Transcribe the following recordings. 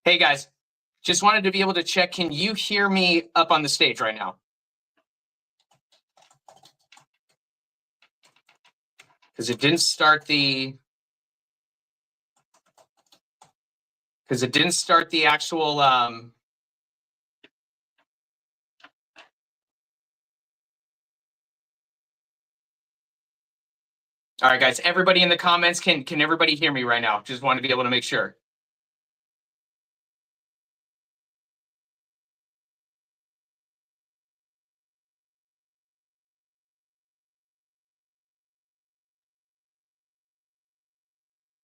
Hey guys, just wanted to be able to check. Can you hear me up on the stage right now? Because it didn't start the actual All right, guys, everybody in the comments, can everybody hear me right now? Just want to be able to make sure.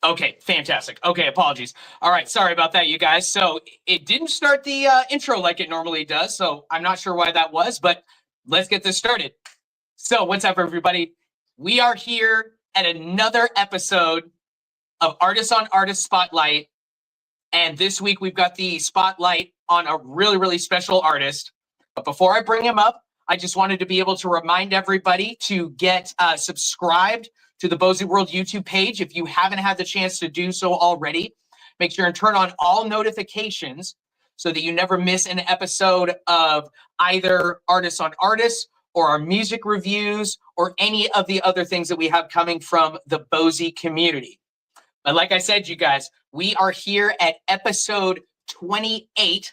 Okay, fantastic. Okay, apologies. All right, sorry about that, you guys. So it didn't start the intro like it normally does, so I'm not sure why that was, but let's get this started. So what's up, everybody? We are here at another episode of Artist on Artist Spotlight, and this week we've got the spotlight on a really, really special artist. But before I bring him up, I just wanted to be able to remind everybody to get subscribed to the Bozy World YouTube page if you haven't had the chance to do so already. Make sure and turn on all notifications so that you never miss an episode of either Artists on Artists or our music reviews or any of the other things that we have coming from the Bozy community. But like I said, you guys, we are here at episode 28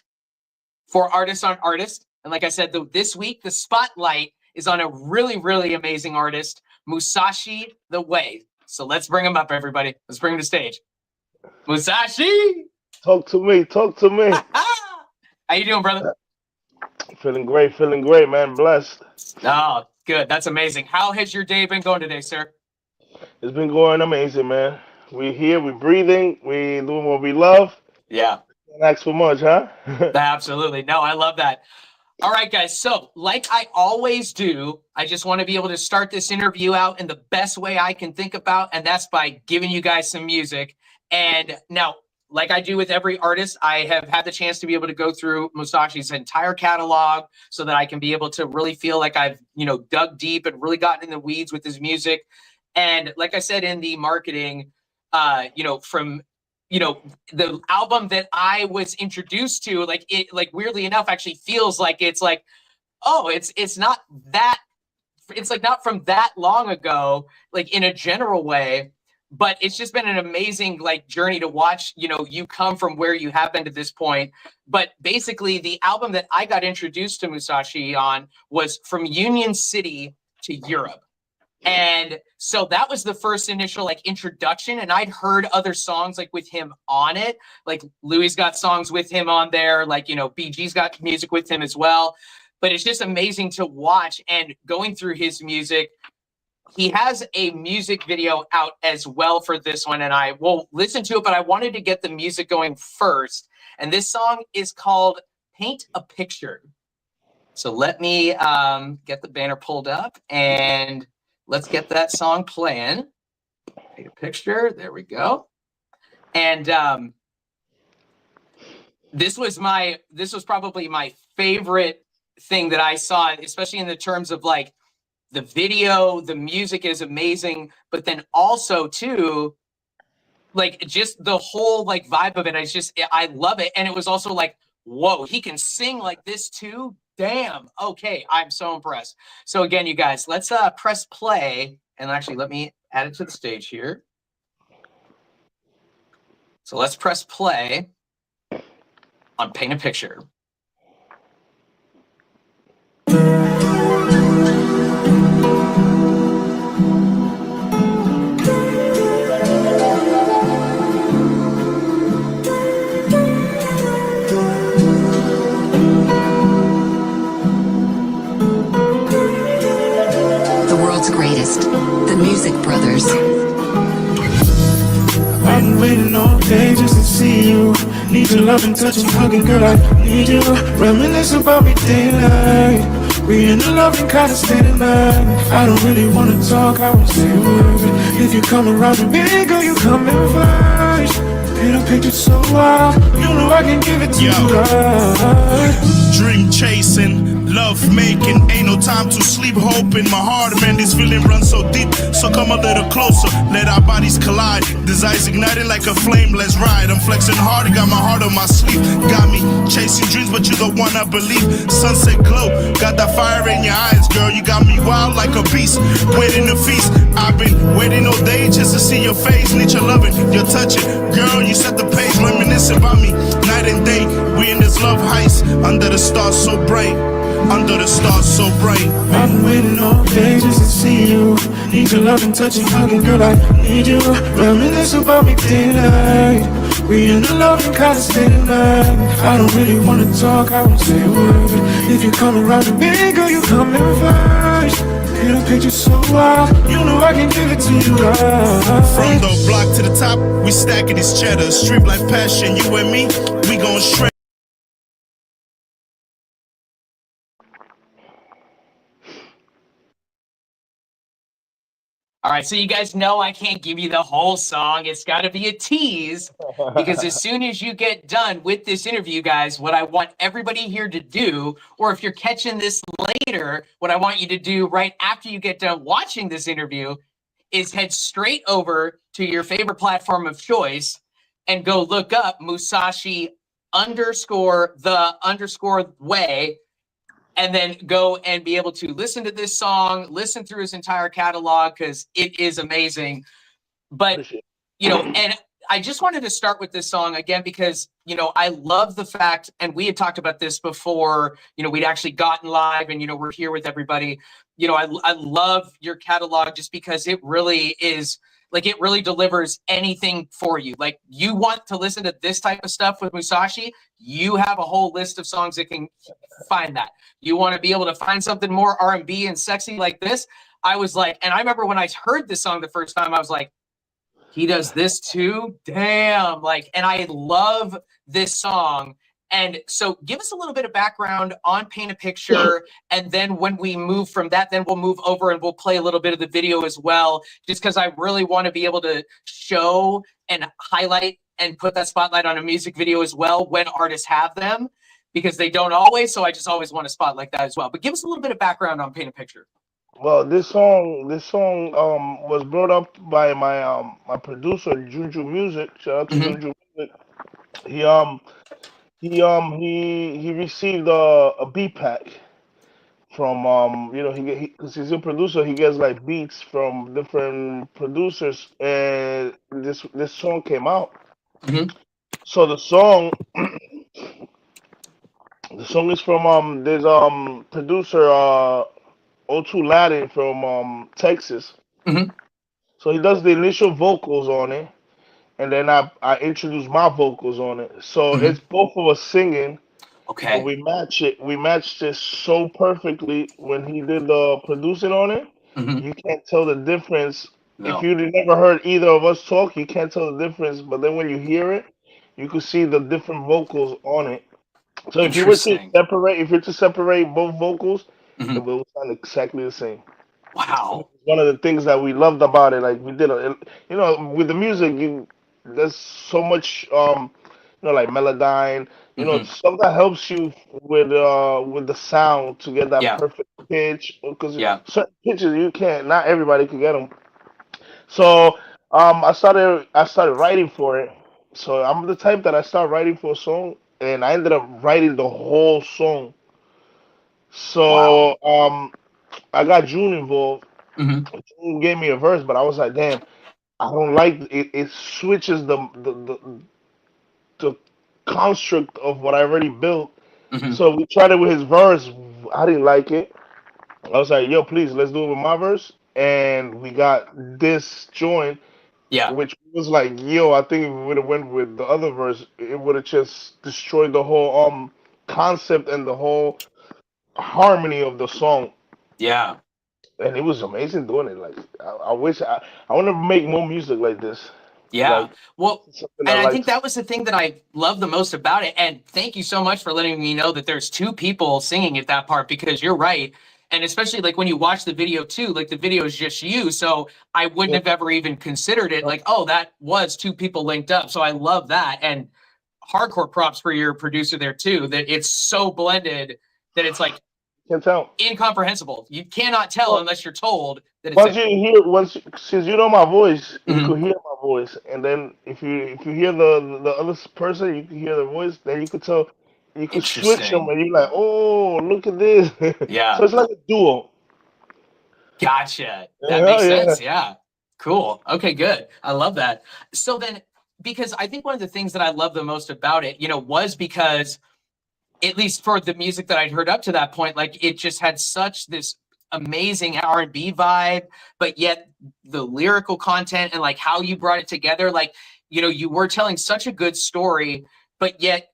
for Artists on Artists. And like I said, this week, the spotlight is on a really, really amazing artist, Musashi The Way. So let's bring him up, everybody. Let's bring him to stage. Musashi! Talk to me. How you doing, brother? Feeling great, man. Blessed. Oh, good. That's amazing. How has your day been going today, sir? It's been going amazing, man. We're here, we're breathing, we're doing what we love. Yeah. Can't ask for much, huh? Absolutely. No, I love that. All right, guys. So like I always do, I just want to be able to start this interview out in the best way I can think about, and that's by giving you guys some music. And now, like I do with every artist, I have had the chance to be able to go through Musashi's entire catalog so that I can be able to really feel like I've, dug deep and really gotten in the weeds with his music. And like I said in the marketing, from the album that I was introduced to, weirdly enough, actually feels like it's like, oh, it's not from that long ago, like in a general way, but it's just been an amazing journey to watch, you come from where you have been to this point. But basically the album that I got introduced to Musashi on was From Union City to Europe. And so that was the first initial introduction, and I'd heard other songs with him on it. Like Louis got songs with him on there, BG's got music with him as well. But it's just amazing to watch, and going through his music, he has a music video out as well for this one, and I will listen to it, but I wanted to get the music going first. And this song is called Paint a Picture. So let me get the banner pulled up, and let's get that song playing. Take a picture. There we go. And this was probably my favorite thing that I saw, especially in the terms of the video. The music is amazing, but then also too, just the whole vibe of it. I love it. And it was also whoa, he can sing like this too. Damn. Okay. I'm so impressed. So again, you guys, let's press play, and actually let me add it to the stage here. So let's press play on Paint a Picture. Greatest, the Music Brothers. I've been waiting all day just to see you. Need your love and touch and hugging, girl, I need you. Reminisce about me daylight. We in the loving kind of state of mind. I don't really want to talk, I will stay with it. If you come around to me, girl, you come in first. Paint a picture so wild, you know I can give it to you right. Dream chasing, Love making, ain't no time to sleep. Hope in my heart, man, this feeling runs so deep. So come a little closer, let our bodies collide. Desires igniting like a flame, let's ride. I'm flexing hard, got my heart on my sleeve. Got me chasing dreams, but you the one I believe. Sunset glow, got that fire in your eyes, girl. You got me wild like a beast, waiting to feast. I've been waiting all day just to see your face. Need your loving, your touching, girl. You set the pace, reminiscing about me night and day. We in this love heist under the stars so bright. Under the stars so bright. I've been waiting all day just to see you. Need your love and touching, hugging, girl, I need you. Reminisce about me day and night. We in the loving kind of state of mind. I don't really wanna talk, I won't say a word. If you come around to me, girl, you come in first. Paint a picture so wild, you know I can give it to you right. From the block to the top, we stacking this cheddar. Street life passion, you and me, we gon' shred. All right, so you guys know I can't give you the whole song. It's got to be a tease because as soon as you get done with this interview, guys, what I want everybody here to do, or if you're catching this later, what I want you to do right after you get done watching this interview is head straight over to your favorite platform of choice and go look up Musashi _the _way. And then go and be able to listen to this song, listen through his entire catalog, because it is amazing. But, you know, and I just wanted to start with this song again, because, you know, I love the fact, and we had talked about this before, you know, we'd actually gotten live and, you know, we're here with everybody. You know, I love your catalog just because it really is, like, it really delivers anything for you. Like, you want to listen to this type of stuff with Musashi, you have a whole list of songs that can find that. You want to be able to find something more R&B and sexy like this. I was like, and I remember when I heard this song the first time, I was like, he does this too? Damn. Like, and I love this song. And so give us a little bit of background on Paint a Picture. And then when we move from that, then we'll move over and we'll play a little bit of the video as well, just because I really want to be able to show and highlight and put that spotlight on a music video as well when artists have them, because they don't always. So I just always want to spotlight that as well. But give us a little bit of background on Paint a Picture. Well, this song was brought up by my producer Junju Music. Shout out to Junju Music. He received a beat pack from you know, because he's a producer, he gets like beats from different producers, and this song came out. So the song is from there's producer O2 Latin from Texas. So he does the initial vocals on it, and then I introduce my vocals on it. So it's both of us singing. Okay. We matched it so perfectly when he did the producing on it. You can't tell the difference. No. If you never heard either of us talk, you can't tell the difference. But then when you hear it, you can see the different vocals on it. So if you were to separate both vocals, it will sound exactly the same. Wow. One of the things that we loved about it, like we did, you know, with the music, there's so much, you know, like Melodyne, you know, stuff that helps you with the sound to get that perfect pitch. Because certain pitches not everybody can get them. So I started writing for it. So I'm the type that I start writing for a song, and I ended up writing the whole song. So I got June involved. June gave me a verse, but I was like, damn, I don't like it. It switches the construct of what I already built. So we tried it with his verse. I didn't like it. I was like, yo, please, let's do it with my verse. And we got this joint, which was like, yo, I think if we would have went with the other verse, it would have just destroyed the whole concept and the whole harmony of the song. Yeah. And it was amazing doing it. Like, I wish I want to make more music like this. Yeah. Like, well, and I think that was the thing that I love the most about it. And thank you so much for letting me know that there's two people singing at that part, because you're right. And especially like when you watch the video too, like the video is just you. So I wouldn't have ever even considered it like, oh, that was two people linked up. So I love that. And hardcore props for your producer there too, that it's so blended that it's like Can't tell. incomprehensible. You cannot tell unless you're told that it's Once it. you hear, once since you know my voice, you Mhm. could hear my voice, and then if you hear the other person, you can hear the voice. Then you could tell, you could switch them, Interesting. and you're like, oh, look at this. Yeah. So it's like a duo. Gotcha. That Yeah, makes yeah. sense. Yeah. Cool. Okay, good. I love that. So then, because I think one of the things that I love the most about it, was because, at least for the music that I'd heard up to that point, like it just had such this amazing R&B vibe, but yet the lyrical content and like how you brought it together, like, you were telling such a good story, but yet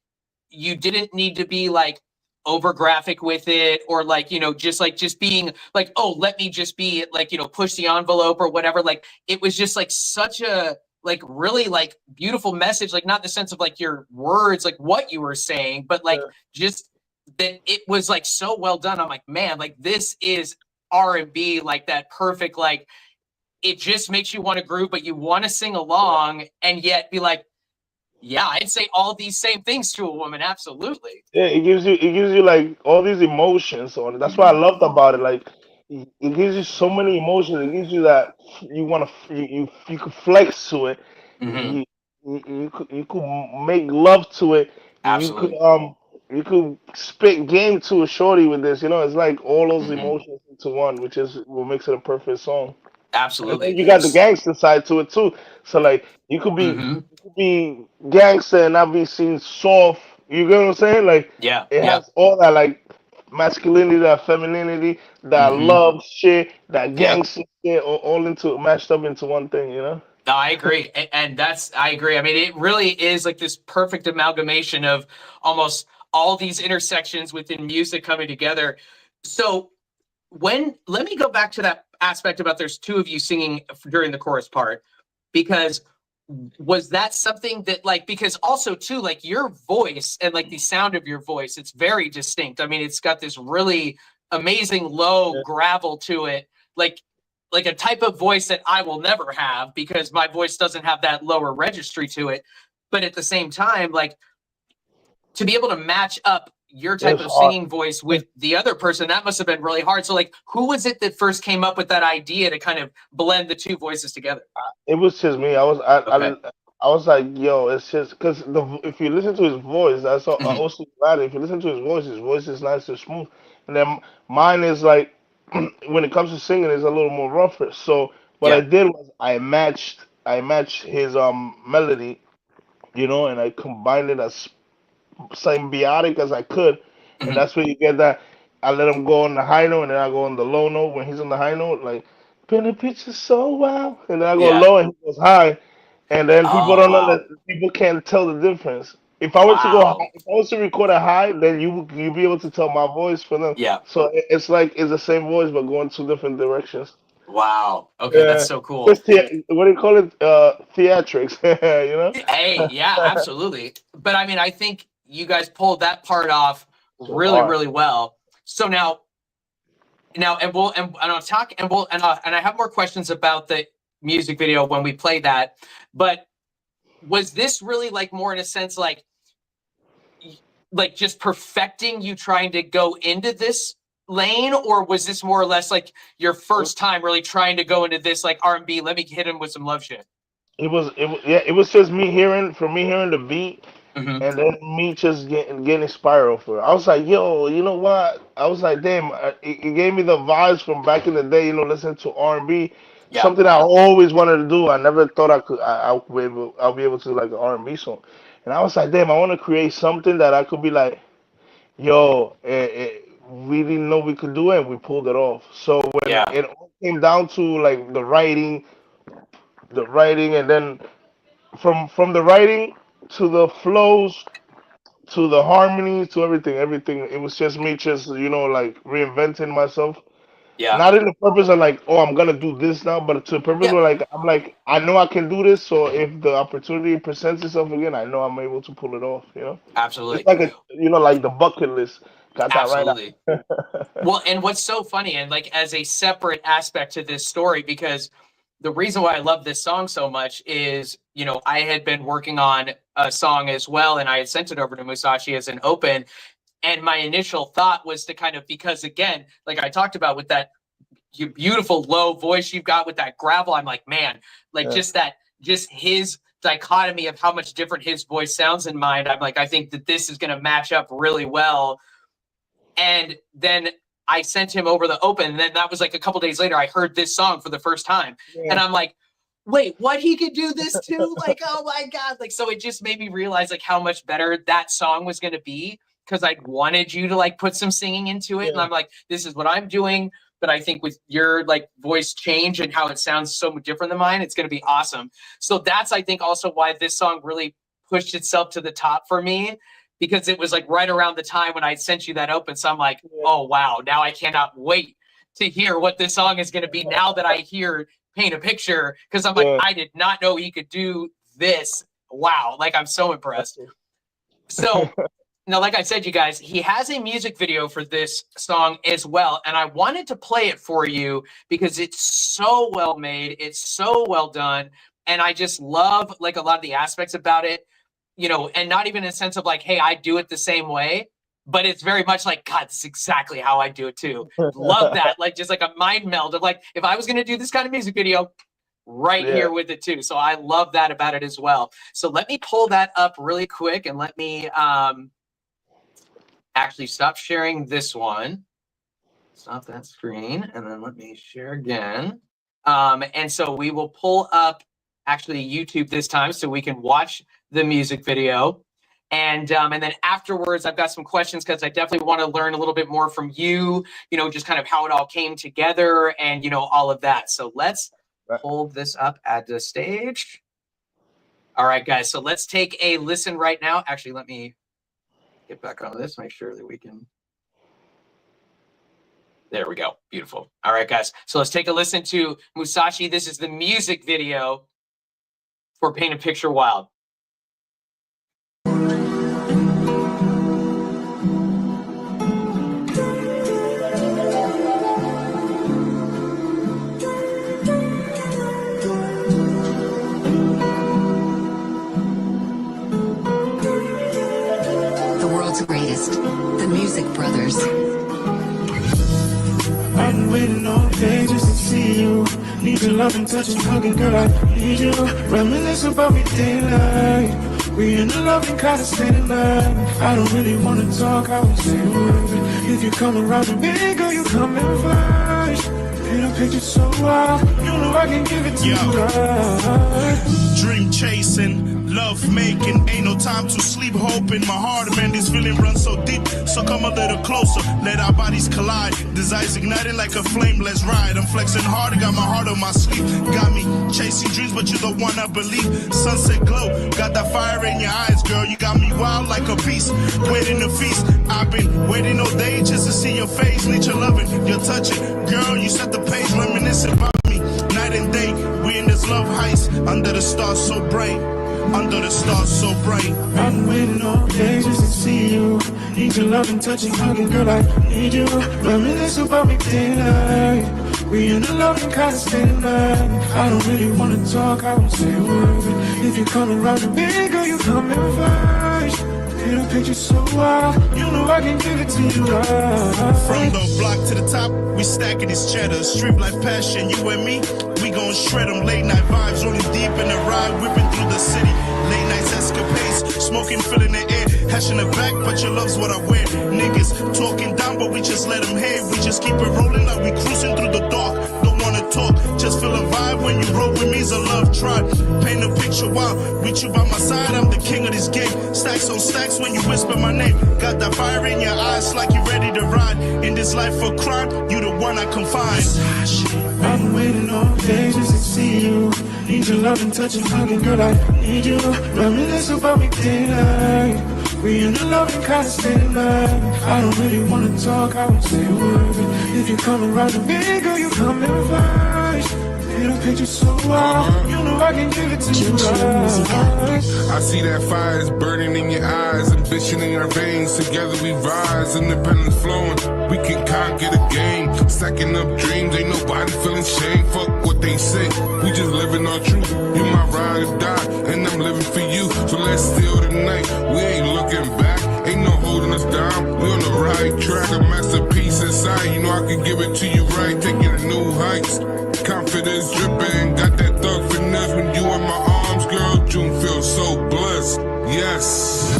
you didn't need to be like over graphic with it, or like, just being like, oh, let me just be like, push the envelope or whatever. Like it was just like such a like really like beautiful message, like not in the sense of like your words, like what you were saying, but like just that it was like so well done. I'm like, man, like this is R&B, like that perfect, like it just makes you want to groove, but you want to sing along and yet be like, yeah, I'd say all these same things to a woman. Absolutely. Yeah, it gives you like all these emotions on it. That's what I loved about it. Like it gives you so many emotions. It gives you that you want to you could flex to it. Hmm. You could make love to it. You could Absolutely. spit game to a shorty with this. It's like all those Hmm. emotions into one, which is what makes it a perfect song. And then Absolutely. you got the gangster side to it too. So like Hmm. you could be gangster and not be seen soft. You get what I'm saying? Like Yeah. it Yeah. has all that like masculinity, that femininity, that Hmm. love shit, that Yep. gangster shit, all into mashed up into one thing. No, I agree. And I agree. I mean, it really is like this perfect amalgamation of almost all these intersections within music coming together. So let me go back to that aspect about there's two of you singing during the chorus part, because was that something that like, because also too, like your voice and like the sound of your voice, it's very distinct. I mean, it's got this really amazing low gravel to it. Like a type of voice that I will never have because my voice doesn't have that lower registry to it. But at the same time, like to be able to match up your type It's of hard. singing voice with the other person, that must have been really hard. So like, who was it that first came up with that idea to kind of blend the two voices together? It was just me. Okay. I was like, yo, it's just because if you listen to his voice, that's all, Hmm. also matter. If you listen to his voice is nice and smooth, and then mine is like, when it comes to singing, is a little more rougher. So what I Yeah. did was I matched his melody, and I combined it as symbiotic as I could, and Hmm. that's where you get that. I let him go on the high note, and then I go on the low note when he's on the high note, like paint a picture so wow, and then I go Yeah. low and he goes high, and then people Oh, don't know wow. that people can't tell the difference. If I were to go, Wow. if I was to record a high, then you be able to tell my voice for them. Yeah. So it's like it's the same voice but going two different directions. Wow. Okay. That's Yeah, so cool. just what do you call it? Theatrics, you know. Hey, yeah, absolutely. But I mean, I think you guys pulled that part off So really, hard. really well. So now, and I'll talk, and I have more questions about the music video when we play that. But was this really like more in a sense like just perfecting you trying to go into this lane, or was this more or less like your first time really trying to go into this like R&B? Let me hit him with some love shit. It was just me hearing the beat, Hmm. and then me just getting inspired off of it. I was like, yo, you know what? I was like, damn, it gave me the vibes from back in the day, listening to R&B, Yeah. something I always wanted to do. I never thought I'll be able to like an R&B song, and I was like, damn, I want to create something that I could be like, yo, we didn't know we could do it, and we pulled it off. So when Yeah. it all came down to like the writing, and then from the writing to the flows to the harmonies to everything, it was just me just like reinventing myself, Yeah. not in the purpose of like, oh, I'm gonna do this now, but to the purpose Yeah. where like I'm like, I know I can do this, so if the opportunity presents itself again, I know I'm able to pull it off. It's Absolutely. like like the bucket list, got that right Absolutely. out. Well, and what's so funny, and like as a separate aspect to this story, because the reason why I love this song so much is, I had been working on a song as well, and I had sent it over to Musashi as an open. And my initial thought was to kind of, because again, like I talked about with that beautiful low voice you've got with that gravel, I'm like, man, like just his dichotomy of how much different his voice sounds in mine. I'm like, I think that this is going to match up really well. And then I sent him over the open. And then that was like a couple days later, I heard this song for the first time. And I'm like, wait, what? He could do this too? Like, oh my God. Like, so it just made me realize like how much better that song was going to be, because I wanted you to like put some singing into it. And I'm like, this is what I'm doing. But I think with your like voice change and how it sounds so different than mine, it's going to be awesome. So that's, I think, also why this song really pushed itself to the top for me, because it was like right around the time when I sent you that open. So I'm like, oh, wow, now I cannot wait to hear what this song is going to be now that I hear Paint a Picture. Because I'm like, I did not know he could do this. Wow. Like, I'm so impressed. So now, like I said, you guys, he has a music video for this song as well. And I wanted to play it for you because it's so well made. It's so well done. And I just love like a lot of the aspects about it, you know, and not even in a sense of like, hey, I do it the same way, but it's very much like, God, this is exactly how I do it too. Love that. Like just like a mind meld of like, if I was going to do this kind of music video, right here with it too. So I love that about it as well. So let me pull that up really quick and let me actually stop sharing this one. Stop that screen. And then let me share again. And so we will pull up actually YouTube this time so we can watch the music video. And then afterwards, I've got some questions because I definitely want to learn a little bit more from you, you know, just kind of how it all came together and, you know, all of that. So let's hold this up at the stage. All right, guys. So let's take a listen right now. Actually, let me get back on this, make sure that we can. There we go. Beautiful. All right, guys. So let's take a listen to Musashi. This is the music video for Paint a Picture Wild. Greatest, the Music Brothers. I've been waiting all day just to see you. Need your love and touch and hugging, girl, I need you. Reminisce about me daylight. We in a loving kind of state of mind. I don't really want to talk, I won't say a word. If you come around to me, girl, you come in first. Paint a picture so wild, you know I can give it to you right. Dream chasing, love making, ain't no time to sleep hoping. My heart, man, this feeling runs so deep. So come a little closer, let our bodies collide. Desires igniting like a flame, let's ride. I'm flexing hard, got my heart on my sleeve. Got me chasing dreams, but you're the one I believe. Sunset glow, got that fire in your eyes, girl. You got me wild like a beast, waiting to feast. I've been waiting all day just to see your face. Need your loving, your touching, girl. You set the pace, reminiscing about me. Night and day, we in this love heist, under the stars so bright. Under the stars so bright. I've been waiting all day just to see you. Need your love and touch and hugging, girl, I need you. Reminisce about me daylight. We in a loving kind of state of mind. I don't really want to talk, I won't say a word. If you come around to me, girl, you come in first. Paint a picture so wild, you know I can give it to you right. From the block to the top, we stacking this cheddar. Street life passion, you and me, we gon' shred them. Late night vibes, rolling deep in the ride, whipping through the city. Late nights escapades, smoking, filling the air. Hashing the back, but your love's what I wear. Niggas talking down, but we just let them hear. We just keep it rolling like we cruising through the dark. Don't wanna talk, just feel a vibe when you roll with me's a love tribe. Paint a picture wild, with you by my side, I'm the king of this game. Stacks on stacks when you whisper my name. Got that fire in your eyes like you ready to ride. In this life for crime, you the one I confide. I've been waiting all day just to see you. Need your love and touch and hugging, girl, I need you. Reminisce about me daylight. We in a loving kind of state of mind. I don't really want to talk, I won't say a word. If you come around to me, girl, you come in first. Paint a picture so wild, you know I can give it to you right. I see that fire is burning in your eyes, ambition in our veins. Together we rise, independence flowing. We can conquer the game. Stacking up dreams, ain't nobody feeling shame. Fuck what they say, we just living our truth. You my ride or die, and I'm living for you. So let's steal the night, we ain't looking back. Ain't no holding us down, we on can give it to you right, taking it to new heights. Confidence dripping, got that thug finesse when you in my arms, girl. June feels so blessed. Yes.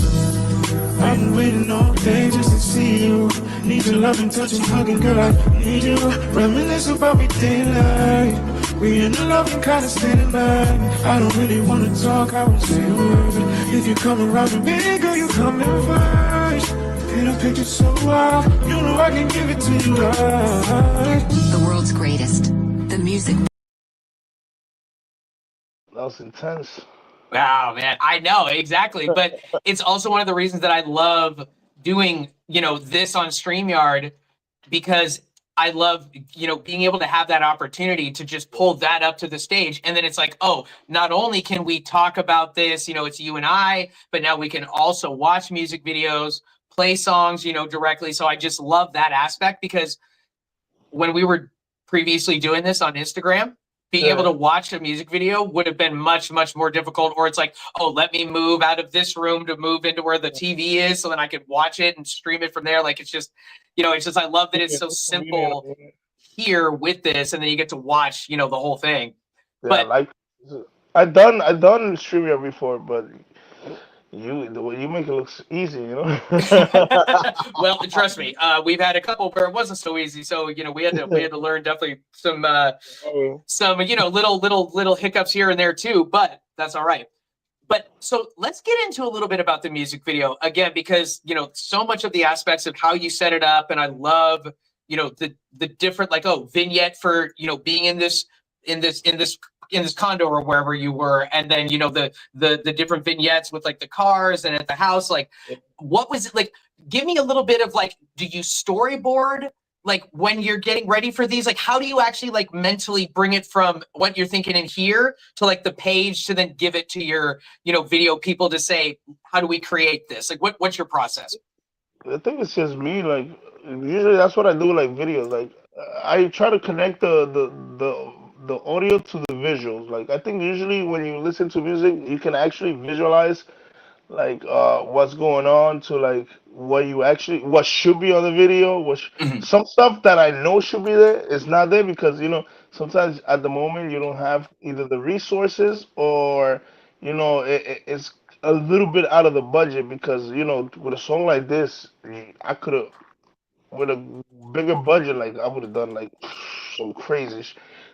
I've been waiting all day just to see you. Need your love and touch and hugging, girl, I need you. Reminisce about me daylight. We in the loving kind of state of mind. I don't really wanna talk, I won't say a word. If you come around to me, girl, you come in first. Paint a picture so wild, you know I can give it to you right. The world's greatest. The music. That was intense. Wow, man. I know, exactly. But it's also one of the reasons that I love doing, this on StreamYard, because I love, being able to have that opportunity to just pull that up to the stage. And then it's like, oh, not only can we talk about this, it's you and I, but now we can also watch music videos, play songs, directly. So I just love that aspect, because when we were previously doing this on Instagram, being able to watch a music video would have been much, much more difficult. Or it's like, oh, let me move out of this room to move into where the TV is so then I could watch it and stream it from there. Like, it's just, I love that it's so simple here with this. And then you get to watch, the whole thing. Yeah, But like I done StreamYard before, but the way you make it look easy, well, trust me, we've had a couple where it wasn't so easy. So, we had to learn definitely some little hiccups here and there too, but that's all right. But so let's get into a little bit about the music video again, because, so much of the aspects of how you set it up. And I love, the different, like, vignette for, being in this condo or wherever you were. And then, the different vignettes with like the cars and at the house, like, what was it like? Give me a little bit of like, do you storyboard like when you're getting ready for these? Like, how do you actually like mentally bring it from what you're thinking in here to like the page to then give it to your, video people to say, how do we create this? Like, what's your process? I think it's just me. Like, usually that's what I do. Like videos. Like, I try to connect the audio to the visuals. Like, I think usually when you listen to music, you can actually visualize like what's going on to like what should be on the video. Some stuff that I know should be there is not there because sometimes at the moment you don't have either the resources or it's a little bit out of the budget because with a song like this I could have with a bigger budget like I would have done like some crazy.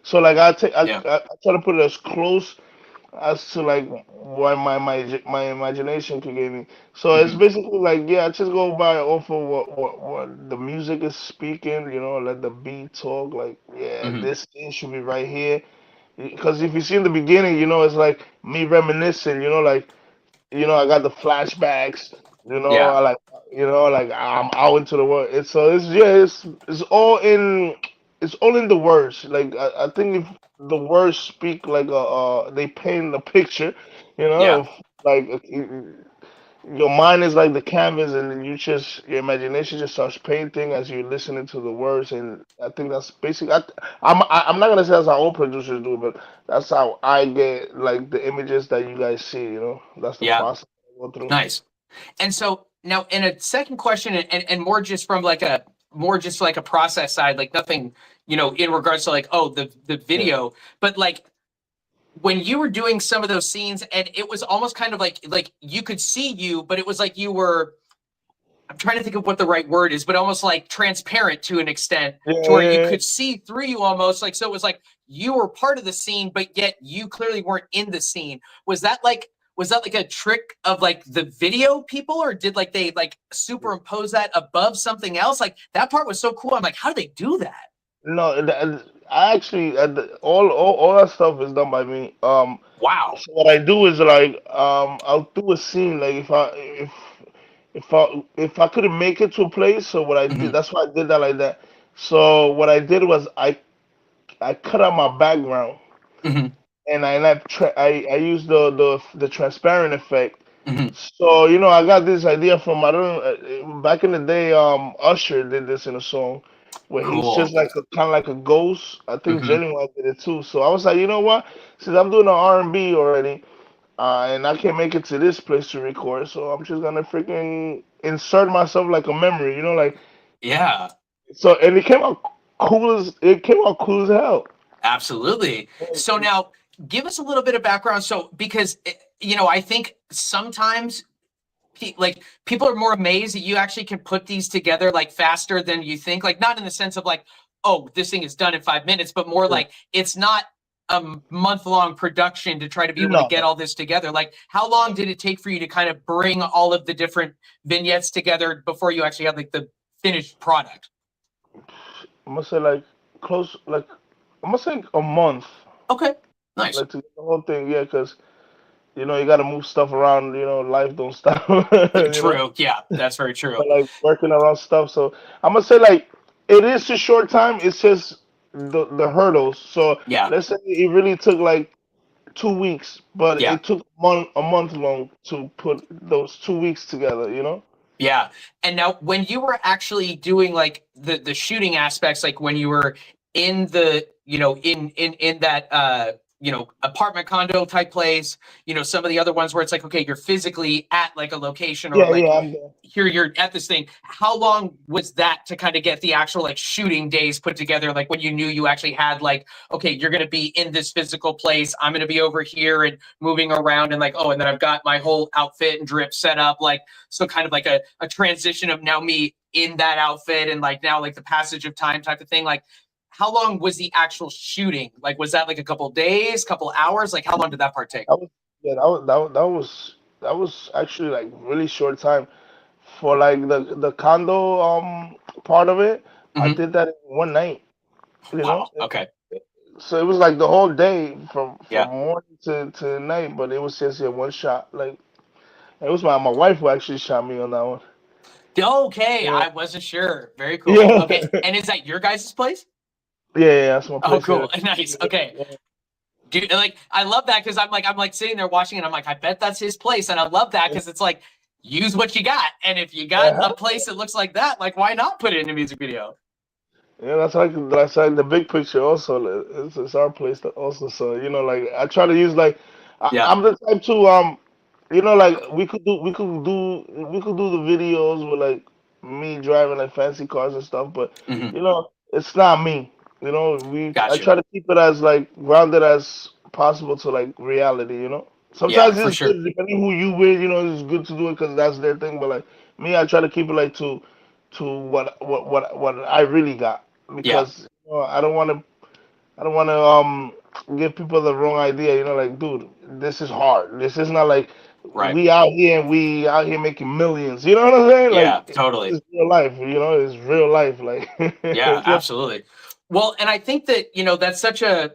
So like I try to put it as close as to like what my imagination could give me. So it's basically like I just go by off of what the music is speaking. Let the beat talk. Like this thing should be right here. Because if you see in the beginning, it's like me reminiscing. Like I got the flashbacks. I like like I'm out into the world. It's all in. It's all in the words. Like I think if the words speak like they paint the picture, like your mind is like the canvas, and then your imagination just starts painting as you're listening to the words, and I think that's basic. I'm not gonna say that's how all producers do, but that's how I get like the images that you guys see. That's the process I go through. Nice. And so now in a second question and more just from like a process side, like nothing, in regards to like, the video, but like when you were doing some of those scenes and it was almost kind of like you could see you, but it was like you were, I'm trying to think of what the right word is, but almost like transparent to an extent to where you could see through you almost like, so it was like you were part of the scene, but yet you clearly weren't in the scene. Was that like a trick of like the video people, or did like they like superimpose that above something else? Like that part was so cool. I'm like, how do they do that? No, I actually all that stuff is done by me. Wow. So what I do is like I'll do a scene like if I couldn't make it to a place, so what I did, that's why I did that like that. So what I did was I cut out my background and I used the transparent effect. So I got this idea from back in the day. Usher did this in a song where he's just like kind of like a ghost. I think Genuine did it too. So I was like, you know what? Since I'm doing an R&B already, and I can't make it to this place to record, so I'm just gonna freaking insert myself like a memory. Like yeah. So and it came out cool as it came out cool as hell. Absolutely. So now give us a little bit of background. So because I think sometimes like people are more amazed that you actually can put these together like faster than you think. Like not in the sense of like, oh, this thing is done in 5 minutes, but more like it's not a month-long production to try to be able to No, get all this together. Like how long did it take for you to kind of bring all of the different vignettes together before you actually had like the finished product? I'm gonna say like close, like I'm gonna say a month, Okay, nice. like to get the whole thing. Yeah, because you know you got to move stuff around. You know, life don't stop. You know, True. Yeah, that's very true. but, like working around stuff. So I'm gonna say like it is a short time. It's just the hurdles. So Yeah, let's say it really took like 2 weeks, but yeah. it took a month long to put those 2 weeks together. You know. Yeah. And now when you were actually doing like the shooting aspects, like when you were in the, in that apartment condo type place, some of the other ones where it's like, okay, you're physically at like a location or Yeah, like yeah, I'm there. here you're at this thing. How long was that to kind of get the actual like shooting days put together? Like when you knew you actually had like, okay, you're going to be in this physical place. I'm going to be over here and moving around and like, oh, and then I've got my whole outfit and drip set up. Like, so kind of like a transition of now me in that outfit and like now like the passage of time type of thing. Like how long was the actual shooting? Like, was that like a couple days, couple hours? Like how long did that part take? That was yeah, that was actually like really short time for like the condo part of it. I Mhm. did that in one night, you know. Wow. Okay. So it was like the whole day from Yeah. morning to night, but it was just one shot. Like it was my wife who actually shot me on that one. Okay. Yeah, I wasn't sure. Very cool. yeah, Okay. And is that your guys' place? yeah. That's my Oh, place. Yeah. cool. Nice. Okay. Dude, like I love that because I'm like sitting there watching it. I'm like, I bet that's his place. And I love that because it's like, use what you got. And if you got Uh-huh. a place that looks like that, like why not put it in a music video? Yeah, that's like the big picture. Also, it's our place also. So like I try to use like Yeah. I'm the type to like we could do the videos with like me driving like fancy cars and stuff, but Hmm. it's not me. I Gotcha. try to keep it as like grounded as possible to like reality. Yeah, Sometimes for it's sure. good depending who you with. It's good to do it because that's their thing. But like me, I try to keep it like to what I really got Yeah. because I don't want to give people the wrong idea. Like, dude, this is hard. This is not like Right. we out here making millions. You know what I'm saying? Yeah, Like, totally. it's real life. It's real life. Like, Yeah, it's absolutely. Well, and I think that, that's such a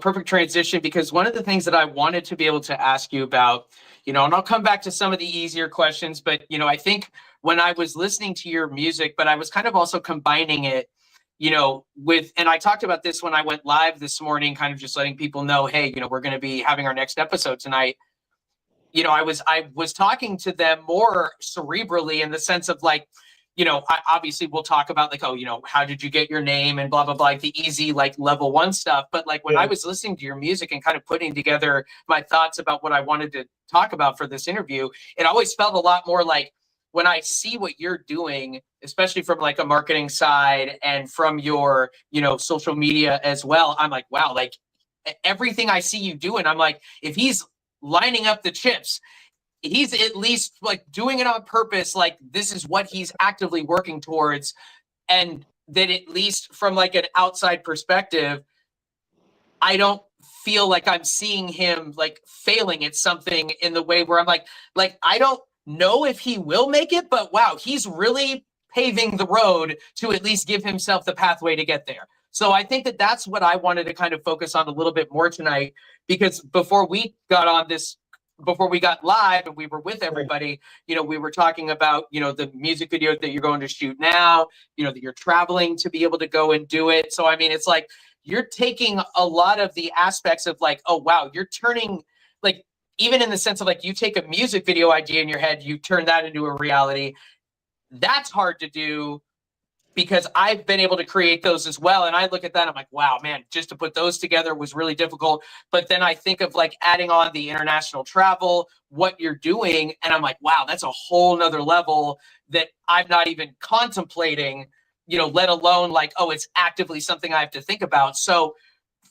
perfect transition because one of the things that I wanted to be able to ask you about, and I'll come back to some of the easier questions, but, I think when I was listening to your music, but I was kind of also combining it, and I talked about this when I went live this morning, kind of just letting people know, hey, we're going to be having our next episode tonight. I was talking to them more cerebrally in the sense of like, obviously we'll talk about like, oh, how did you get your name and blah, blah, blah, like the easy, like level one stuff. But like when I yeah, was listening to your music and kind of putting together my thoughts about what I wanted to talk about for this interview, it always felt a lot more like when I see what you're doing, especially from like a marketing side and from your, social media as well, I'm like, wow, like everything I see you doing, I'm like, if he's lining up the chips, he's at least like doing it on purpose. Like this is what he's actively working towards. And that at least from like an outside perspective, I don't feel like I'm seeing him like failing at something in the way where I'm like, I don't know if he will make it, but wow, he's really paving the road to at least give himself the pathway to get there. So I think that that's what I wanted to kind of focus on a little bit more tonight, because before we got live and we were with everybody, we were talking about, the music video that you're going to shoot now, that you're traveling to be able to go and do it. So, I mean, it's like, you're taking a lot of the aspects of like, oh, wow, you're turning like, even in the sense of like, you take a music video idea in your head, you turn that into a reality. That's hard to do because I've been able to create those as well. And I look at that, I'm like, wow, man, just to put those together was really difficult. But then I think of like adding on the international travel, what you're doing. And I'm like, wow, that's a whole nother level that I'm not even contemplating. let alone like, oh, it's actively something I have to think about. So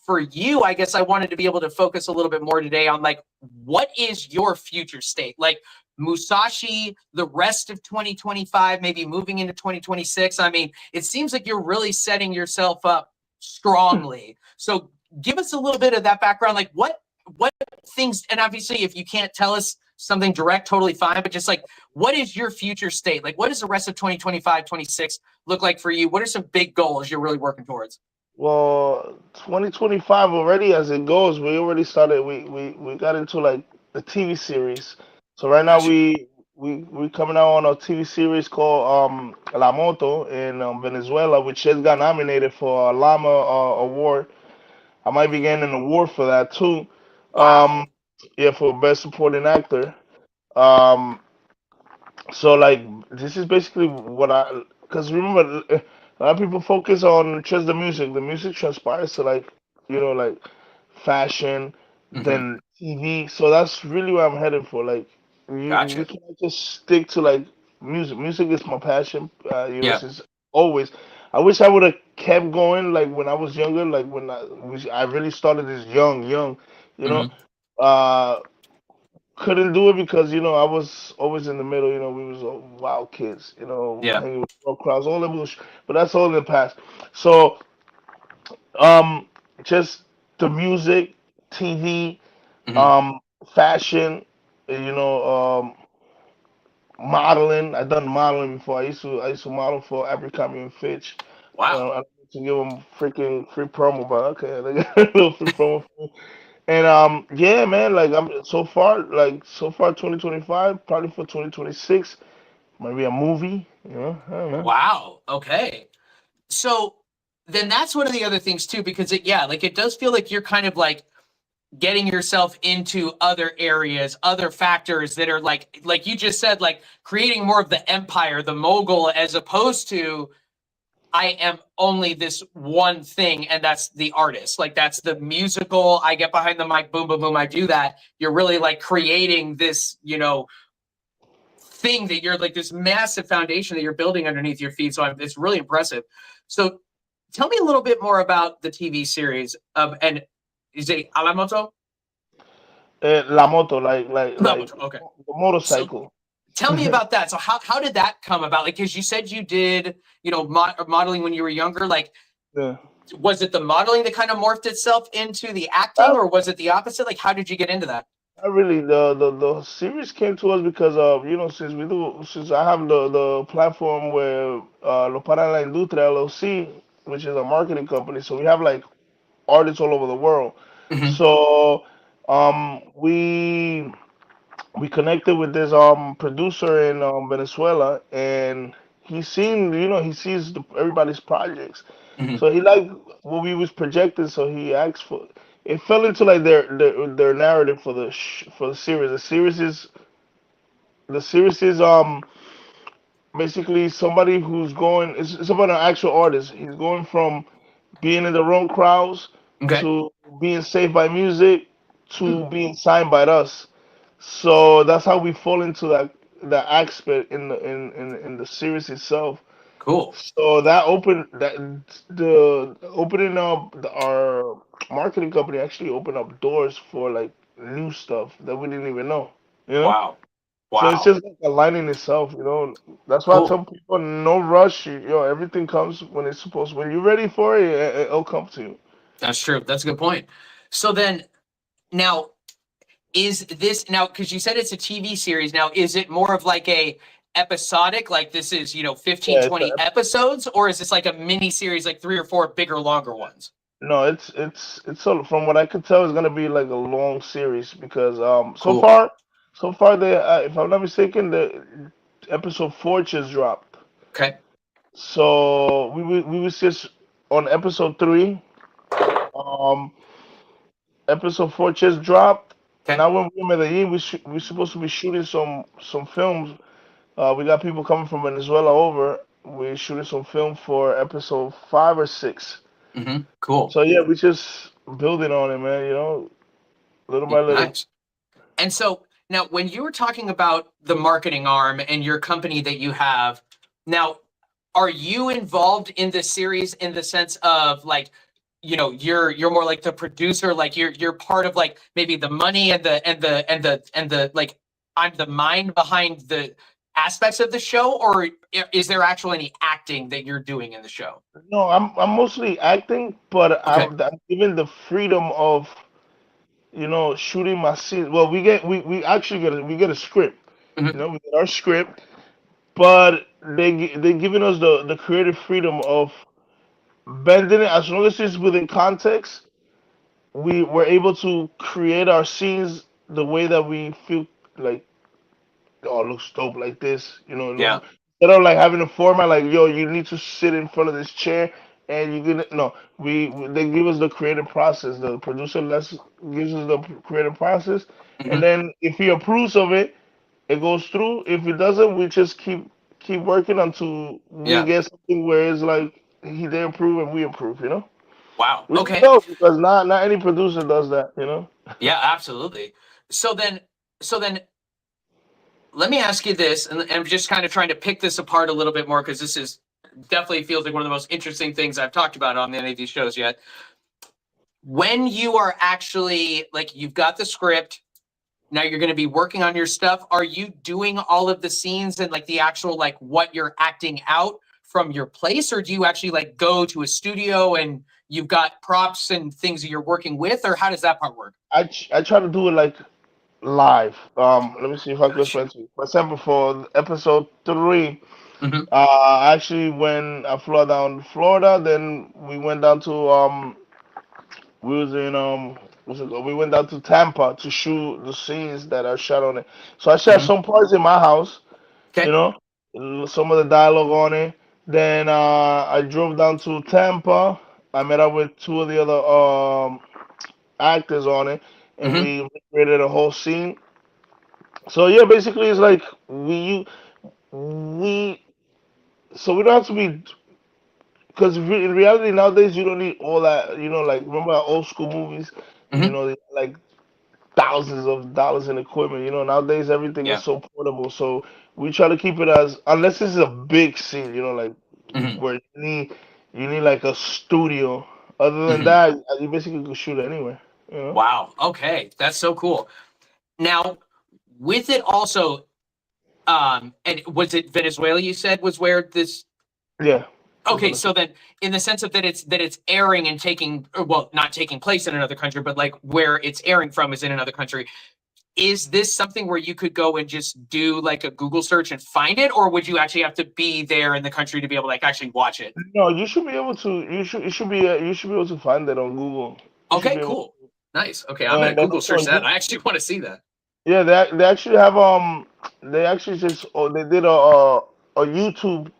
for you, I guess I wanted to be able to focus a little bit more today on like, what is your future state? Like Musashi, the rest of 2025, maybe moving into 2026. I mean, it seems like you're really setting yourself up strongly. So give us a little bit of that background. Like what things, and obviously if you can't tell us something direct, totally fine, but just like, what is your future state? Like, what does the rest of 2025, 26 look like for you? What are some big goals you're really working towards? Well, 2025 already as it goes, we already started. We got into like the TV series. So right now Gotcha. we coming out on a TV series called La Moto in Venezuela, which just got nominated for a Llama award. I might be getting an award for that too. Wow. Yeah, for best supporting actor. Um, so like this is basically what I, because remember a lot of people focus on just the music. The music transpires to like like fashion, Hmm. then TV. So that's really what I'm headed for. Like we Gotcha. can't just stick to like music. Music is my passion. Yeah. Since always. I wish I would have kept going like when I was younger. Like when I really started this young. You know. Hmm. Uh, couldn't do it because I was always in the middle. We was wild kids. Yeah. Hanging with rock crowds, all that bullshit. But that's all in the past. So um, just the music, TV, Hmm. um, fashion, modeling. I done modeling before. I used to model for Abercrombie and Fitch. Wow. I don't need to give them freaking free promo, but okay, they got a little free promo. And yeah, man, like I'm so far 2025, probably for 2026, maybe a movie, I don't know. Wow. Okay. So then that's one of the other things too, because like it does feel like you're kind of like getting yourself into other areas, other factors that are like you just said, like creating more of the empire, the mogul, as opposed to I am only this one thing, and that's the artist. Like that's the musical. I get behind the mic, boom, boom, boom. I do that. You're really like creating this, thing that you're like this massive foundation that you're building underneath your feet. So it's really impressive. So tell me a little bit more about the TV series and is it Alamoto? La moto, like Alamoto. Okay. the So motorcycle. tell me about that. So how did that come about? Like, because you said you did, modeling when you were younger. Like, Yeah. was it the modeling that kind of morphed itself into the acting, or was it the opposite? Like, how did you get into that? Not really. The series came to us because of since I have the platform where Lo Para la Industria LLC, which is a marketing company, so we have like artists all over the world. Hmm. So we connected with this producer in Venezuela, and he sees everybody's projects, Hmm. so he liked what we was projecting, so he asked for. It fell into like their narrative for the series. The series is basically somebody who's going. It's about an actual artist. He's going from being in the wrong crowds Okay. to being saved by music Hmm. to being signed by us. So that's how we fall into that aspect in the series itself. Cool. So that opened that the opening up our marketing company actually opened up doors for like new stuff that we didn't even know. You know, Wow. so it's Wow. just like aligning itself. That's why I Cool. tell people no rush. Everything comes when it's supposed. When you're ready for it, it'll come to you. That's true. That's a good point. So then now is this now because you said it's a TV series now, is it more of like a episodic, like this is 15, Yeah, 20 episodes, or is this like a mini series, like three or four bigger longer ones? no, it's sort of, from what I could tell, it's gonna be like a long series because so Cool. far the if I'm not mistaken, the episode 4 just dropped. Okay. So we was just on episode 3. Um, episode 4 just dropped. Okay. Now when we're in Medellin, we're supposed to be shooting some films. We got people coming from Venezuela over. We're shooting some film for episode 5 or 6. Cool. So yeah, we just building on it, man. Little by little. Nice. And so now when you were talking about the marketing arm and your company that you have now, are you involved in this series in the sense of like, you're more like the producer, like you're part of like maybe the money and the like I'm the mind behind the aspects of the show, or is there actually any acting that you're doing in the show? No, I'm mostly acting, but Okay. I'm given the freedom of shooting my scenes. Well, we actually get a script. Mhm. We get our script, but they giving us the creative freedom of bending it as long as it's within context. We were able to create our scenes the way that we feel like, oh, it looks dope like this. Yeah. Instead of like having a format like, yo, you need to sit in front of this chair and you gonna no. They give us the creative process. The producer gives us the creative process, and Mhm. then if he approves of it, it goes through. If it doesn't, we just keep working until we Yeah. get something where it's like they approve and we approve. Wow. Which is Okay. dope because not any producer does that. Yeah, absolutely. So then let me ask you this, and I'm just kind of trying to pick this apart a little bit more because this is definitely feels like one of the most interesting things I've talked about on any of these shows yet. When you are actually like you've got the script, now you're going to be working on your stuff. Are you doing all of the scenes and like the actual like what you're acting out from your place, or do you actually like go to a studio and you've got props and things that you're working with, or how does that part work? I try to do it like live. Let me see if I can Gotcha. explain to you. For example, for episode 3, Mhm. actually when I flew down to Florida, then we went down to we was in what's it called? We went down to Tampa to shoot the scenes that are shot on it. So I shot Mhm. some parts in my house, you Okay. know, some of the dialogue on it. Then I drove down to Tampa. I met up with two of the other actors on it, and Mhm. we created a whole scene. So yeah, basically it's like we so we don't have to be because in reality nowadays you don't need all that. Like remember our old school movies. Mhm. They had, like thousands of dollars in equipment. Nowadays everything is Yeah. so portable. So we try to keep it as unless this is a big scene. Like Mhm. where you need like a studio. Other than Mhm. that, you basically can shoot anywhere. You know. Wow. Okay. That's so cool. Now, with it also, and was it Venezuela you said was where this Yeah. okay, so then in the sense of that it's airing and taking or, well, not taking place in another country, but like where it's airing from is in another country. Is this something where you could go and just do like a Google search and find it, or would you actually have to be there in the country to be able to like actually watch it? No, you should be able to. You should be able to find that on Google. You should Okay, be able. cool. Nice. Okay, I'm gonna And Google also search on that. YouTube. I actually want to see that. Yeah, they actually have they actually just they did a YouTube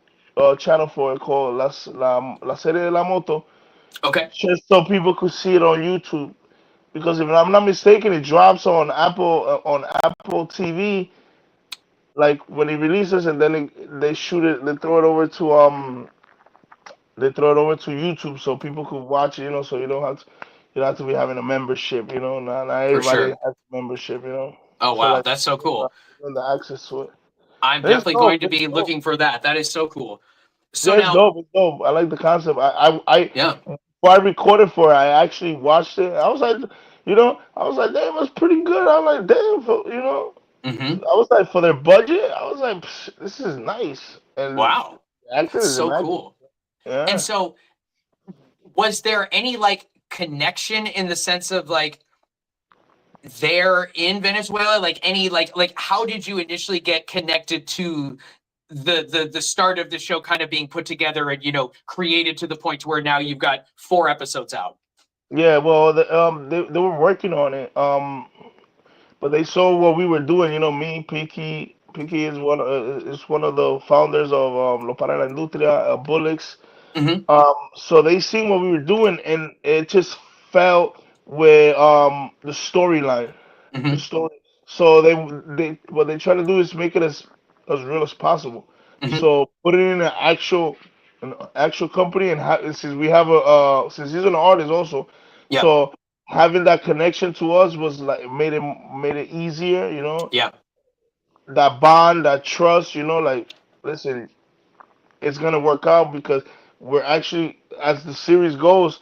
channel for it called La Serie de la Moto, Okay. just so people could see it on YouTube. Because if I'm not mistaken, it drops on Apple TV like when it releases, and then they shoot it, they throw it over to YouTube so people could watch it. So you don't have to be having a membership. Not For everybody sure. has a membership. Oh So wow, like that's so cool. the access to it. I'm And it's definitely dope. going to It's be dope. looking for that. That is so cool. So Yeah, it's now, dope. It's dope. I like the concept. I yeah. before I recorded for it, I actually watched it. I was like, damn, it's pretty good. I'm like, damn, Hmm. I was like, for their budget, I was like, this is nice, and Wow, the acting that's is so immaculate. cool. And Yeah. so, was there any like connection in the sense of like there in Venezuela, like any like how did you initially get connected to the start of the show kind of being put together and created to the point to where now you've got 4 episodes out? Yeah, well, they were working on it, but they saw what we were doing. Me, Piki. Piki is one of the founders of Lo Para la Industria, Bullocks. Hmm. So they seen what we were doing, and it just felt with the storyline, the Hmm. story. So they what they try to do is make it as real as possible. Hmm. So put it in an actual company, and since we have since he's an artist also, Yeah. so having that connection to us was like made it easier. Yeah. That bond, that trust. Like listen, it's gonna work out because we're actually, as the series goes,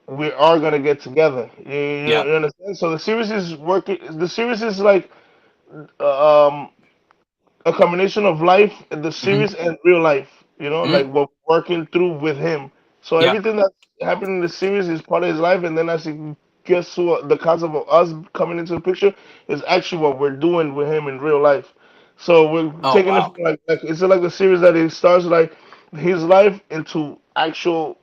we are gonna get together. Yeah. You understand? So the series is working. The series is like um a combination of life, the Hmm. series, and real life. Hmm. Like we're working through with him. So Yeah. everything that's happening in the series is part of his life, and then as he gets to the concept of us coming into the picture is actually what we're doing with him in real life. So we're Oh, taking it wow. from like it's like a series that it starts like his life into actual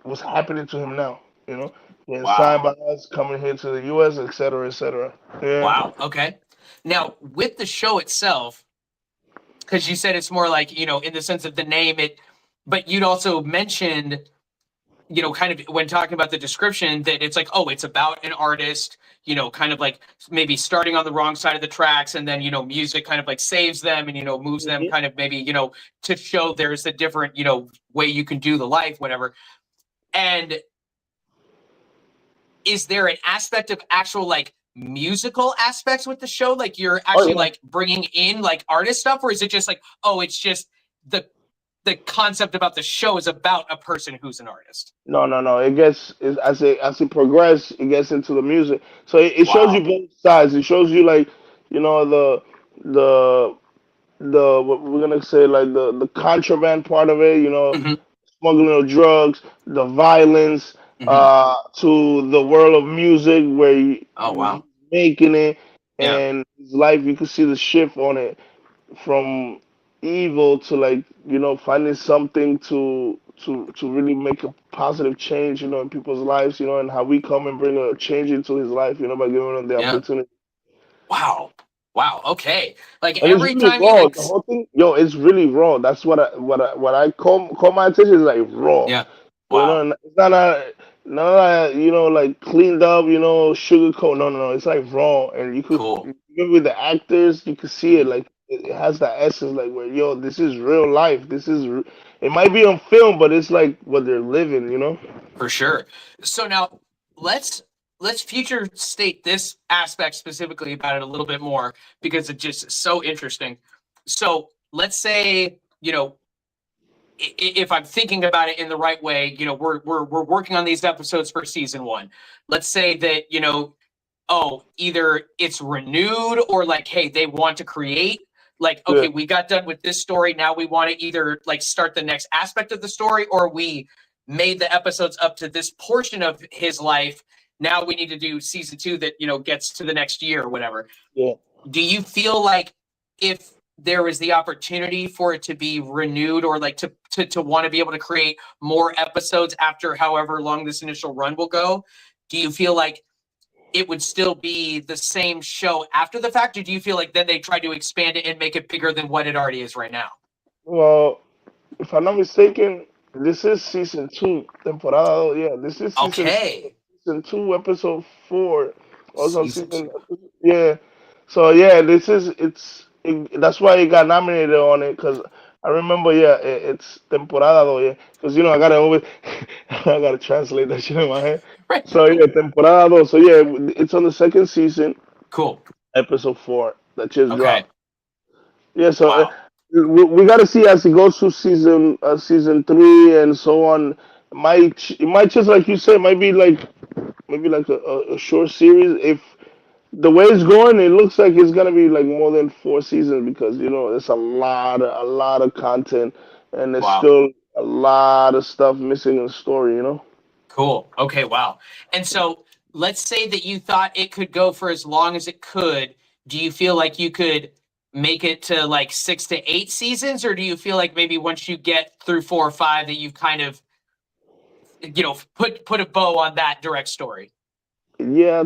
what's happening to him now. Getting signed Wow. by us, coming here to the U.S., etc., etc. Yeah. Wow. Okay. Now, with the show itself, because you said it's more like, in the sense of the name, but you'd also mentioned, kind of when talking about the description that it's like, oh, it's about an artist, kind of like maybe starting on the wrong side of the tracks, and then, music kind of like saves them and, moves them Mhm. kind of maybe, to show there's a different, way you can do the life, whatever. And is there an aspect of actual like musical aspects with the show? Like you're Oh actually yeah. like bringing in like artist stuff, or is it just like, oh, it's just the the concept about the show is about a person who's an artist? No, no, no. As it progresses, it gets into the music. So it shows you Wow. both sides. It shows you like you know the what we're gonna say like the contraband part of it. Hmm. Smuggling of drugs, the violence, Hmm. to the world of music where Oh, he's wow. making it, Yeah. and his life. You can see the shift on it from evil to like finding something to really make a positive change in people's lives, and how we come and bring a change into his life, by giving him the Yeah. opportunity. Wow. Wow. Okay. Like And it's every really time you raw. The whole thing, yo, it's really raw. That's what I call my attention is like raw. yeah. Wow. And it's not like cleaned up, sugar coat. No, no, no. It's like raw, and Cool. even with the actors, you can see it. Like it has that essence, like where yo, this is real life. It might be on film, but it's like what they're living. For sure. So now let's future state this aspect specifically about it a little bit more because it's just so interesting. So let's say, if I'm thinking about it in the right way, we're working on these episodes for season one. Let's say that, oh, either it's renewed or like, hey, they want to create like, Yeah, okay, we got done with this story. Now we want to either like start the next aspect of the story, or we made the episodes up to this portion of his life. Now we need to do season two that, gets to the next year or whatever. yeah. Do you feel like if there was the opportunity for it to be renewed, or like to want to be able to create more episodes after however long this initial run will go, do you feel like it would still be the same show after the fact, or do you feel like then they try to expand it and make it bigger than what it already is right now? Well, if I'm not mistaken, this is season two, temporada. Yeah, this is Okay. season two, episode 4. Also Season season, two. yeah. So yeah, that's why it got nominated on it because I remember, yeah, it's temporada though, yeah, because I gotta always I gotta translate that shit in my head. Right. So yeah, temporada though. So yeah, it's on the second season, Cool. episation 4 that just Okay. dropped. Yeah, so Wow. we got to see as it goes through season 3 and so on. It might just like you said, might be like maybe like a short series. If the way it's going, it looks like it's gonna be like more than 4 seasons because there's a lot of content and there's Wow. still a lot of stuff missing in the story. Cool. Okay. Wow. And so let's say that you thought it could go for as long as it could. Do you feel like you could make it to like 6 to 8 seasons, or do you feel like maybe once you get through 4 or 5 that you've kind of, put a bow on that direct story? Yeah,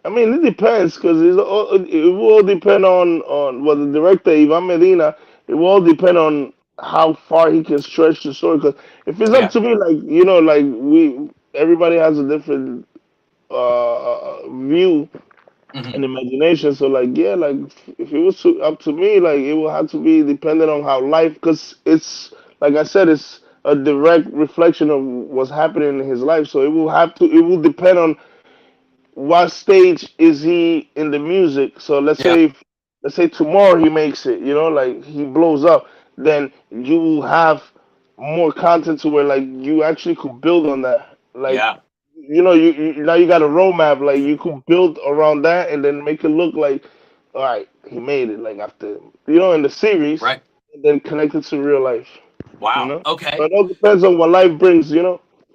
I mean it depends because it will all depend on well the director Ivan Medina. It will all depend on how far he can stretch the story. Because if it's up Yeah. to me, like like everybody has a different view Hmm. and imagination. So like yeah, like if it was up to me, like it will have to be dependent on how life. Because it's like I said, it's a direct reflection of what's happening in his life. So it will depend on what stage is he in the music. So Yeah. let's say tomorrow he makes it, like he blows up, then you will have more content to where like you actually could build on that. Like Yeah. you now you got a roadmap. Like you could build around that and then make it look like, all right, he made it. Like after in the series, Right. and then connect it to real life. You Wow. know, Okay. so it all depends on what life brings.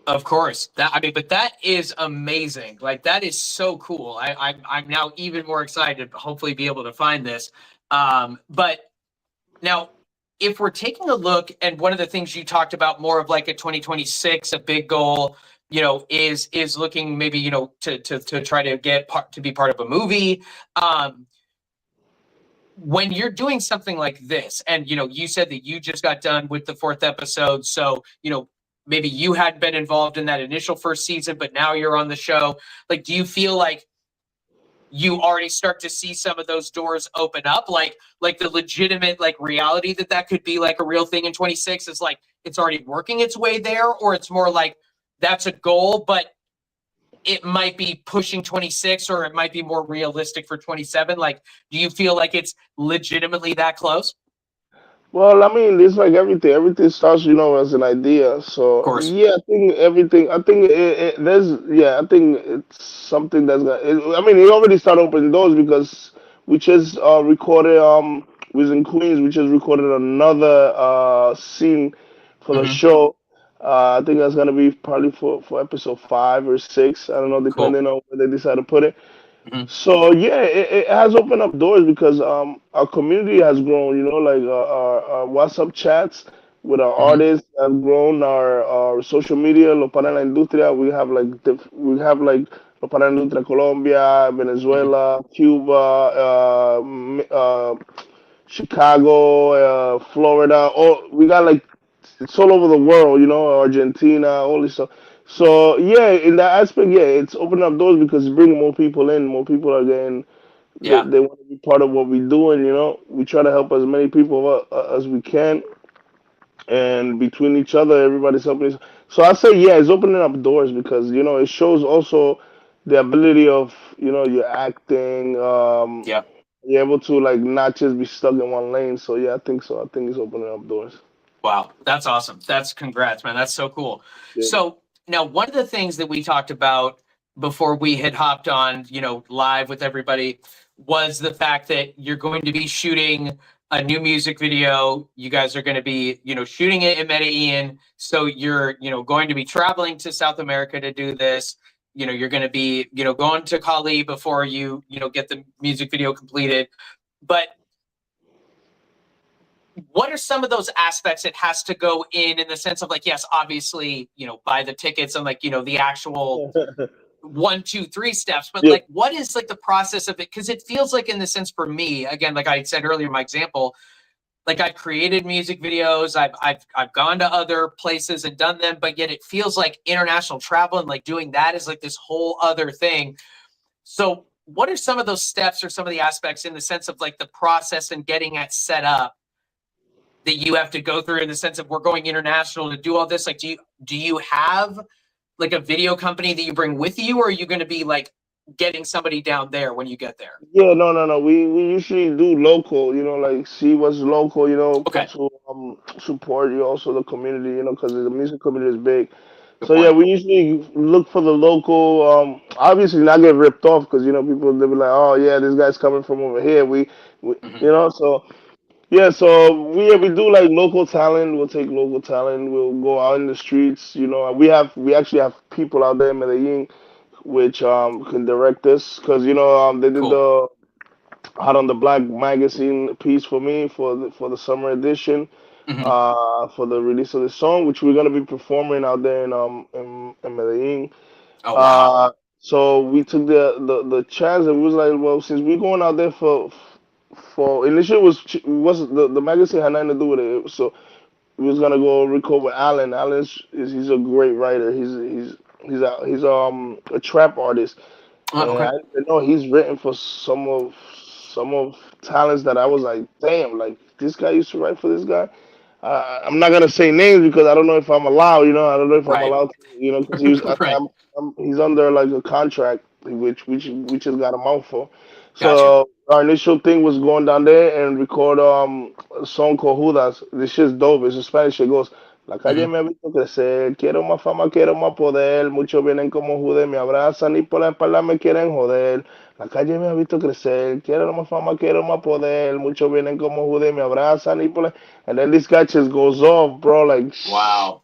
Of course. But that is amazing. Like that is so cool. I'm now even more excited to hopefully be able to find this. But now if we're taking a look, and one of the things you talked about more of like a 2026, a big goal, is looking maybe, to try to get to be part of a movie. When you're doing something like this, and you said that you just got done with the 4th episode, so maybe you hadn't been involved in that initial first season, but now you're on the show. Like, do you feel like you already start to see some of those doors open up, like the legitimate like reality that could be like a real thing in 26 is like it's already working its way there, or it's more like that's a goal, but it might be pushing 26, or it might be more realistic for 27? Like, do you feel like it's legitimately that close? Well, I mean, it's like everything. Everything starts, as an idea. Of So course. yeah, I think everything. I think there's. Yeah, I think it's something that's gonna. I mean, it already started opening doors because we just recorded. We was in Queens. We just recorded another scene for the Hmm. show. I think that's gonna be probably for episode 5 or 6. I don't know, Cool. depending on where they decide to put it. Hmm. So yeah, it has opened up doors because our community has grown. Like our WhatsApp chats with our Hmm. artists have grown. Our social media, Lo Para la Industria. We have like Lo Para la Industria Colombia, Hmm. Venezuela, Cuba, Chicago, Florida. All we got like it's all over the world, Argentina, all this stuff. So yeah, in that aspect, yeah, it's opening up doors because it's bringing more people in. More people are getting, Yeah. they want to be part of what we're doing. We try to help as many people as we can, and between each other, everybody's helping. So I say, yeah, it's opening up doors because it shows also the ability of your acting. Yeah. You're able to like not just be stuck in one lane. So yeah, I think so. I think it's opening up doors. Wow, that's awesome. That's congrats, man. That's so cool. Yeah. So now one of the things that we talked about before we had hopped on, live with everybody was the fact that you're going to be shooting a new music video. You guys are going to be, shooting it in Medellin. So you're, going to be traveling to South America to do this. You're going to be, going to Cali before you, get the music video completed. But what are some of those aspects it has to go in the sense of like, yes, obviously, buy the tickets and like, the actual 1, 2, 3 steps, but Yeah. like, what is like the process of it? Cause it feels like in the sense for me, again, like I said earlier, my example, like I've created music videos, I've gone to other places and done them, but yet it feels like international travel and like doing that is like this whole other thing. So what are some of those steps or some of the aspects in the sense of like the process and getting it set up that you have to go through in the sense of we're going international to do all this? Like, do you have like a video company that you bring with you, or are you going to be like getting somebody down there when you get there? Yeah, no. We usually do local, like see what's local, Okay. to support you also the community, because the music community is big. Good So yeah, point. we usually look for the local. Obviously not get ripped off because people they be like, oh yeah, this guy's coming from over here. We Hmm. so yeah, so we do like local talent. We'll take local talent. We'll go out in the streets. We actually have people out there in Medellin which can direct this because they did Cool. the Hot on the Black magazine piece for me for the summer edition Hmm. for the release of the song, which we're gonna be performing out there in Medellin. Oh, wow. Uh, so we took the chance and we was like, well, since we're going out there for initially was the magazine had nothing to do with it. So we was gonna go record with Alan. He's a great writer. He's a trap artist, and Okay. I didn't know he's written for some of talents that I was like, damn, like this guy used to write for this guy. I'm not gonna say names because I don't know if I'm allowed. I don't know if I'm Right. allowed to. Because he was, Right. he's under like a contract, which just got a mouthful. Gotcha. So our initial thing was going down there and record a song called Judas. This shit's dope. It's a Spanish. It goes, La calle Mhm. me ha visto crecer, quiero más fama, quiero más poder, muchos vienen como Jude, me abrazan y por la espalda me quieren joder. La calle me ha visto crecer, quiero más fama, quiero más poder, muchos vienen como Jude, me abrazan y por la... And then this guy just goes off, bro, like... Wow.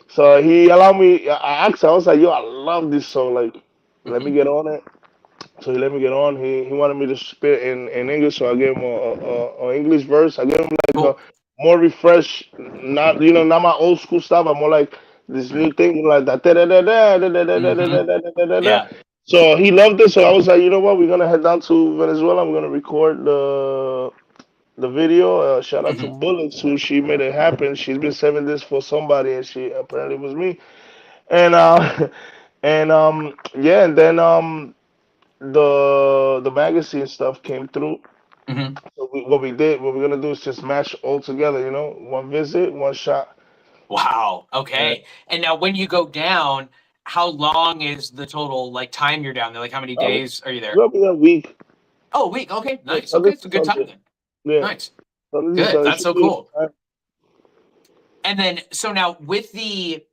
So he allowed me, I asked him, I was like, yo, I love this song, like, let me Mhm. get on it. So he let me get on. He wanted me to spit in English, so I gave him a English verse. I gave him like a Cool. more refresh, not you know, not my old school stuff, but more like this new thing, like that. Da, da, da, da, da, da, da, da, Mhm. da, da, da, da, da. Yeah. So he loved it. So I was like, you know what? We're gonna head down to Venezuela. We're gonna record the video. Shout out to Mhm. Bullets, who she made it happen. She's been saving this for somebody, and she apparently was me. And and yeah, and then the magazine stuff came through. Mhm. So what we're gonna do is just match all together. You know, one visit, one shot. Wow. And Okay. And now when you go down, how long is the total like time you're down there? Like how many um, days are you there? we'll be a week. Oh, a week. Okay. Yeah, Nice. Okay. Sunday It's a to good time Sunday. then. Yeah, Nice. Sunday to Good. Sunday. It That's should so be a good cool. time. And then so now with the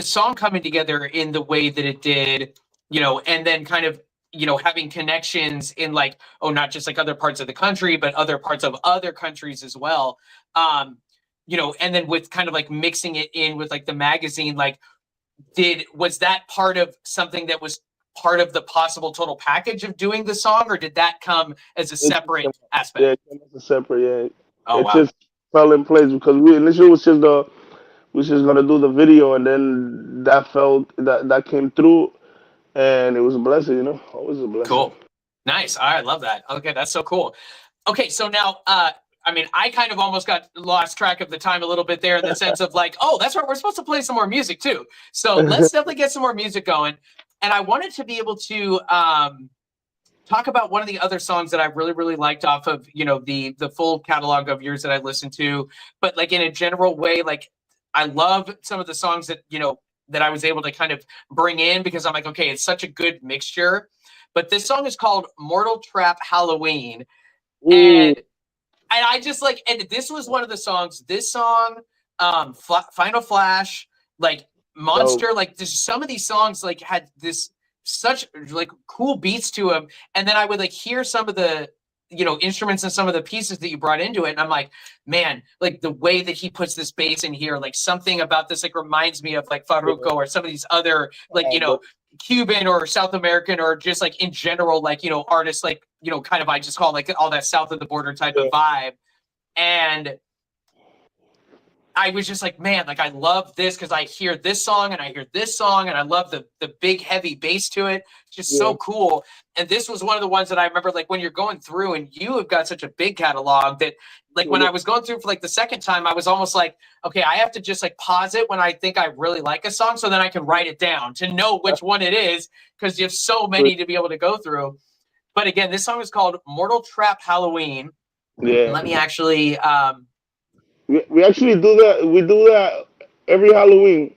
song coming together in the way that it did, and then kind of, having connections in like, oh, not just like other parts of the country, but other parts of other countries as well. Um, and then with kind of like mixing it in with like the magazine, like was that part of something that was part of the possible total package of doing the song, or did that come as a It's separate yeah, aspect? it came as a separate. Yeah, Oh, it wow. just fell in place because we initially was just we was just gonna do the video, and then that came through, and it was a blessing. You know, always a blessing. Cool. Nice. All right. Love that. Okay. That's so cool. Okay. So now, I mean, I kind of almost got lost track of the time a little bit there in the sense of like, oh, that's right. We're supposed to play some more music too. So let's definitely get some more music going. And I wanted to be able to talk about one of the other songs that I really, really liked off of, the full catalog of yours that I listened to, but like in a general way, like I love some of the songs that, that I was able to kind of bring in because I'm like, okay, it's such a good mixture. But this song is called Mortal Trap Halloween. Ooh, And I just like, and this was one of the songs, this song, Final Flash, like dope. Monster, like just some of these songs like had this such like cool beats to them. And then I would like hear some of the, instruments and some of the pieces that you brought into it. And I'm like, man, like the way that he puts this bass in here, like something about this like reminds me of like Farruko or some of these other like, But Cuban or South American or just like in general, like, artists like, kind of, I just call like all that south of the border type yeah, of vibe. And I was just like, man, like I love this because I hear this song and I hear this song and I love the big heavy bass to it. Just yeah, so cool. And this was one of the ones that I remember like when you're going through and you have got such a big catalog that like when yeah, I was going through for like the second time, I was almost like, okay, I have to just like pause it when I think I really like a song so then I can write it down to know which one it is because you have so many to be able to go through. But again, this song is called Mortal Trap Halloween. And yeah. let me actually We actually do that. We do that every Halloween.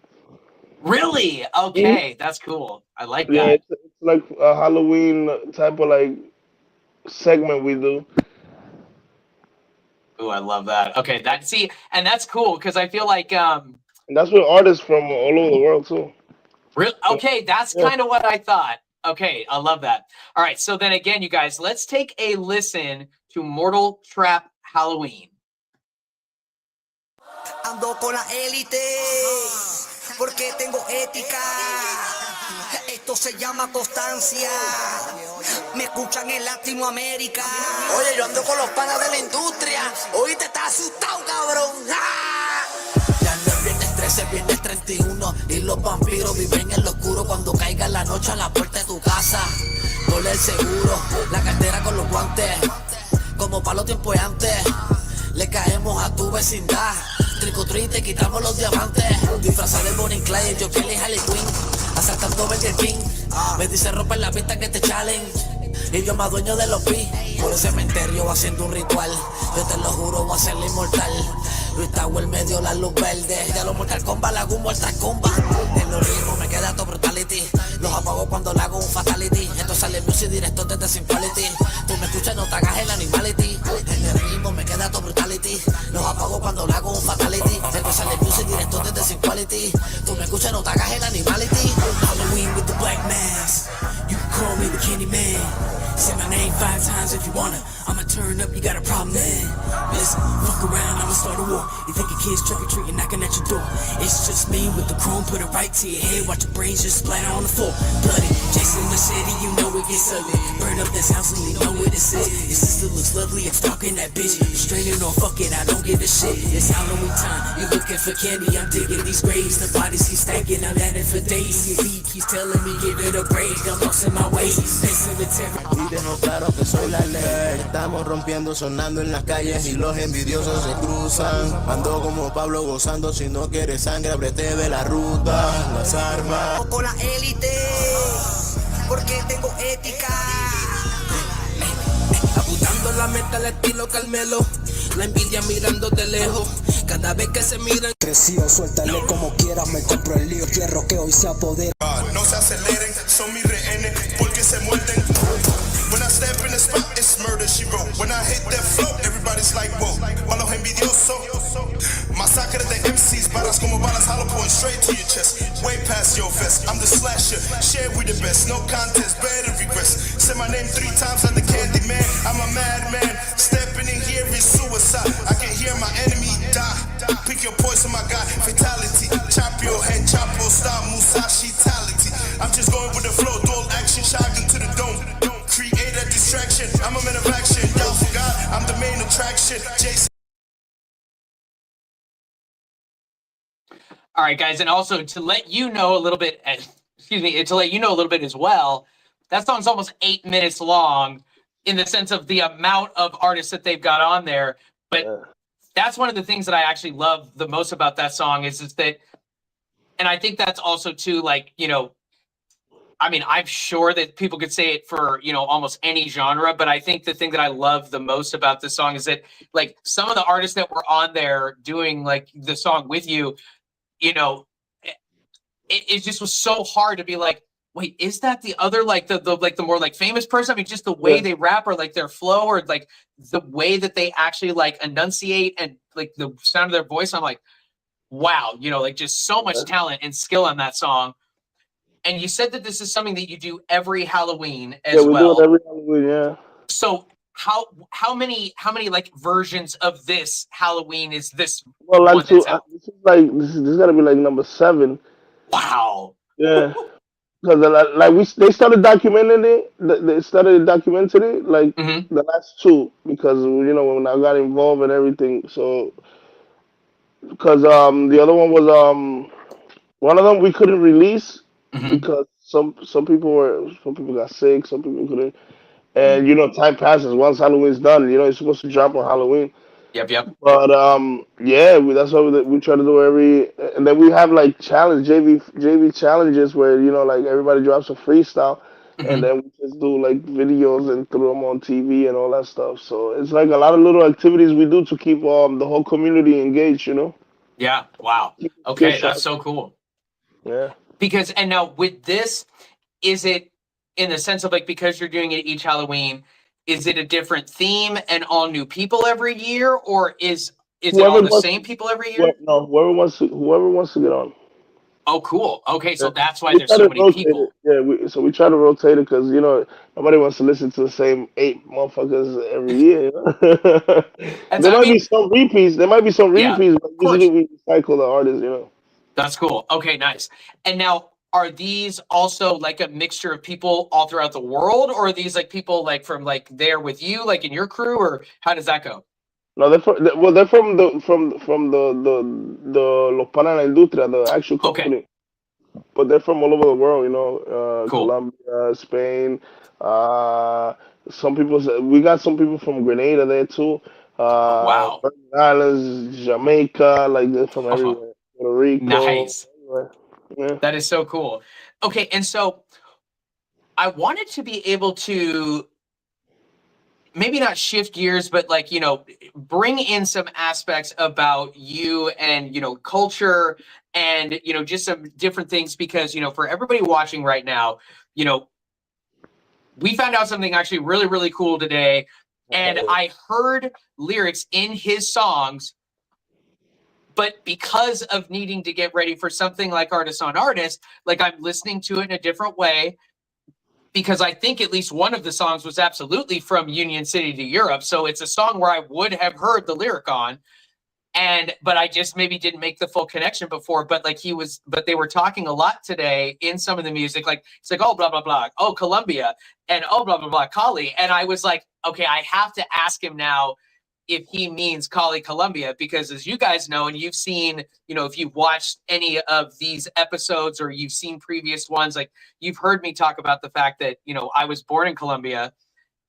really? Mhm. Okay, that's cool. I like Yeah, that. it's like a Halloween type of like segment we do. Ooh, I love that. Okay, and that's cool because I feel like And that's with artists from all over the world too. okay, that's Yeah. kind of what I thought. Okay, I love that. All right, so then again, you guys, let's take a listen to Mortal Trap Halloween. Ando con la élite porque tengo ética. Esto se llama constancia. Me escuchan en Latinoamérica. Oye, yo ando con los panas de la industria. Hoy te estás asustado, cabrón. ¡Ah! Ya no es viernes 13, viernes 31. Y los vampiros viven en lo oscuro cuando caiga la noche a la puerta de tu casa. Ponle el seguro, la cartera con los guantes. Como para los tiempos de antes. Le caemos a tu vecindad. Trick or treat, te quitamos los diamantes. Disfrazado de Bonnie Clyde, yo Kelly Harley Quinn. Asaltando Burger King. Me dice ropa en la pista que te challenge. Y yo me adueño de los pi. Por el cementerio haciendo un ritual. Yo te lo juro, voy a ser inmortal. Luis Tower medio la luz verde. Ya los Mortal Kombat, la hago un Mortal Kombat. En los ritmos me queda todo brutality. Los apago cuando le hago un fatality. Esto sale music directo desde Simplicity. Tú me escuchas, no te hagas el animality. En el ritmo me queda todo brutality. Los apago cuando le hago un fatality. Esto sale music brutality. Tú me escuchas, no te hagas el animality. Halloween with the black mask. You can call me the Candyman. Say my name 5 times if you wanna. I'ma turn up, you got a problem, man. Listen, fuck around, I'ma start a war. You think a kid's trick-or-treating, knocking at your door. It's just me with the chrome, put it right to your head. Watch your brains just splatter on the floor. Bloody, Jason Machete, you know it gets ugly. Burn up this house and you know what it is. Your sister looks lovely, I'm stalking that bitch. Straining or fuck it, I don't give a shit. It's Halloween time, you looking for candy. I'm digging these graves, the bodies keep stacking. I'm at it for days. Your beat keeps telling me give it a break. I'm lost in my ways. Y dejo claro que soy la ley. Estamos rompiendo, sonando en las calles y los envidiosos se cruzan. Ando como Pablo gozando, si no quieres sangre, abrete de la ruta. Las armas. Con la élite, porque tengo ética. Apuntando la meta al estilo Carmelo. La envidia mirando de lejos. Cada vez que se miran. Creció, suéltale como quieras, me compro el lío. Quiero que hoy se apodere. No se aceleren, son mis rehenes, porque se muerden. When I step in the spot, it's murder, she wrote. When I hit that flow, everybody's like, whoa. Pa' los envidiosos. Masacre de MCs, balas como balas, hollow point straight to your chest. Way past your vest, I'm the slasher. Share with the best, no contest, better regress. Say my name 3 times, I'm the candy man. I'm a madman. Stepping in here is suicide. I can hear my enemy die. Pick your poison, my God, fatality. Chop your head, chop your style, Musashi-tality. I'm just going with the flow, dual action, shotgun to the dome. Create a distraction, I'm a man of action. Y'all forgot, I'm the main attraction. Jason. All right, guys, and also to let you know a little bit, to let you know a little bit as well, that song's almost 8 minutes long in the sense of the amount of artists that they've got on there. But that's one of the things that I actually love the most about that song is that, and I think that's also too, like, you know, I mean, I'm sure that people could say it for, you know, almost any genre, but I think the thing that I love the most about this song is that, like, some of the artists that were on there doing, like, the song with you, you know, it just was so hard to be like, wait, is that the other, like, the more, like, famous person? I mean, just the way they rap or, like, their flow or, like, the way that they actually, like, enunciate and, like, the sound of their voice. I'm like, wow, you know, like, just so much talent and skill on that song. And you said that this is something that you do every Halloween as well. Do it every Halloween, yeah. So how many like versions of this Halloween is this? Well, like this is gotta be like number 7. Wow. Yeah. Because they started documenting it. They started documenting it like the last 2 because you know when I got involved and everything. So because the other one was one of them we couldn't release. Because some people got sick, some people couldn't, and you know time passes. Once Halloween's done, you know it's supposed to drop on Halloween. Yep. But that's what we try to do every, and then we have like JV challenges where you know like everybody drops a freestyle, and then we just do like videos and throw them on TV and all that stuff. So it's like a lot of little activities we do to keep the whole community engaged. You know. Yeah. Wow. Okay, that's so cool. Yeah. Because, and now with this, is it in the sense of like, because you're doing it each Halloween, is it a different theme and all new people every year, or is it all the same people every year? No, whoever wants to get on. Oh, cool. Okay, so that's why there's so many people. Yeah, we try to rotate it because you know nobody wants to listen to the same 8 motherfuckers every year. You know? There might be some repeats, but usually we cycle the artists. You know. That's cool. Okay, nice. And now, are these also like a mixture of people all throughout the world, or are these like people like from like there with you, like in your crew, or how does that go? No, they're from the Los Panas de la Industria, the actual company. Okay. But they're from all over the world, you know, cool. Colombia, Spain. Some people, we got some people from Grenada there too. Wow. Virgin Islands, Jamaica, like they're from everywhere. Puerto Rico. Nice. Yeah. That is so cool. Okay, and so I wanted to be able to maybe not shift gears, but like, you know, bring in some aspects about you and, you know, culture and, you know, just some different things because, you know, for everybody watching right now, you know, we found out something actually really, really cool today. And I heard lyrics in his songs, But because of needing to get ready for something like Artist on Artist, like I'm listening to it in a different way, because I think at least one of the songs was absolutely from Union City to Europe. So it's a song where I would have heard the lyric on. But I just maybe didn't make the full connection before. But they were talking a lot today in some of the music. Like, it's like, oh, blah, blah, blah. Oh, Colombia. And oh, blah, blah, blah, Cali. And I was like, okay, I have to ask him now if he means Cali, Colombia, because as you guys know, and you've seen, if you've watched any of these episodes or you've seen previous ones, like you've heard me talk about the fact that, I was born in Colombia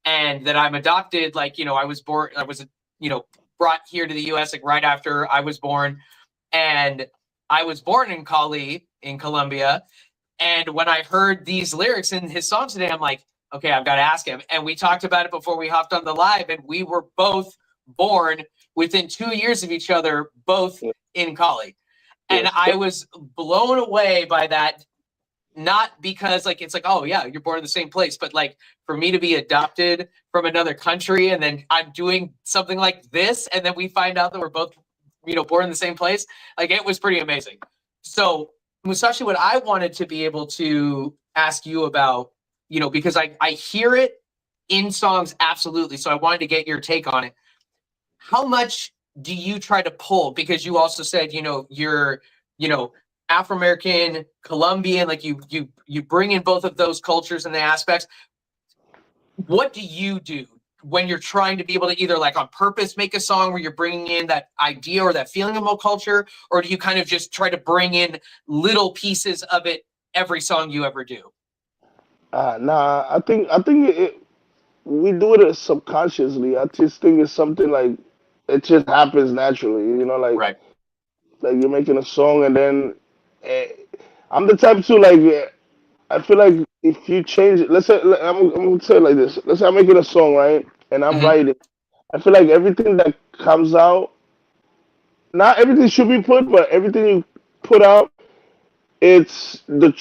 and that I'm adopted. Like, I was brought here to the US like right after I was born, and I was born in Cali in Colombia. And when I heard these lyrics in his song today, I'm like, okay, I've got to ask him. And we talked about it before we hopped on the live, and we were both born within 2 years of each other, both in Cali. And I was blown away by that. Not because like, it's like, oh yeah, you're born in the same place, but like for me to be adopted from another country and then I'm doing something like this. And then we find out that we're both, born in the same place. Like it was pretty amazing. So Musashi, what I wanted to be able to ask you about, because I hear it in songs. Absolutely. So I wanted to get your take on it. How much do you try to pull? Because you also said, you're, Afro-American, Colombian, like you bring in both of those cultures and the aspects. What do you do when you're trying to be able to either like on purpose make a song where you're bringing in that idea or that feeling of both culture, or do you kind of just try to bring in little pieces of it every song you ever do? Nah, I think we do it subconsciously. I just think it's something like it just happens naturally, Right. Like you're making a song and then I'm the type to like I feel like if you change it, let's say I'm gonna say it like this. Let's say I'm making a song, right, and I'm writing. I feel like everything that comes out, not everything should be put, but everything you put out, is the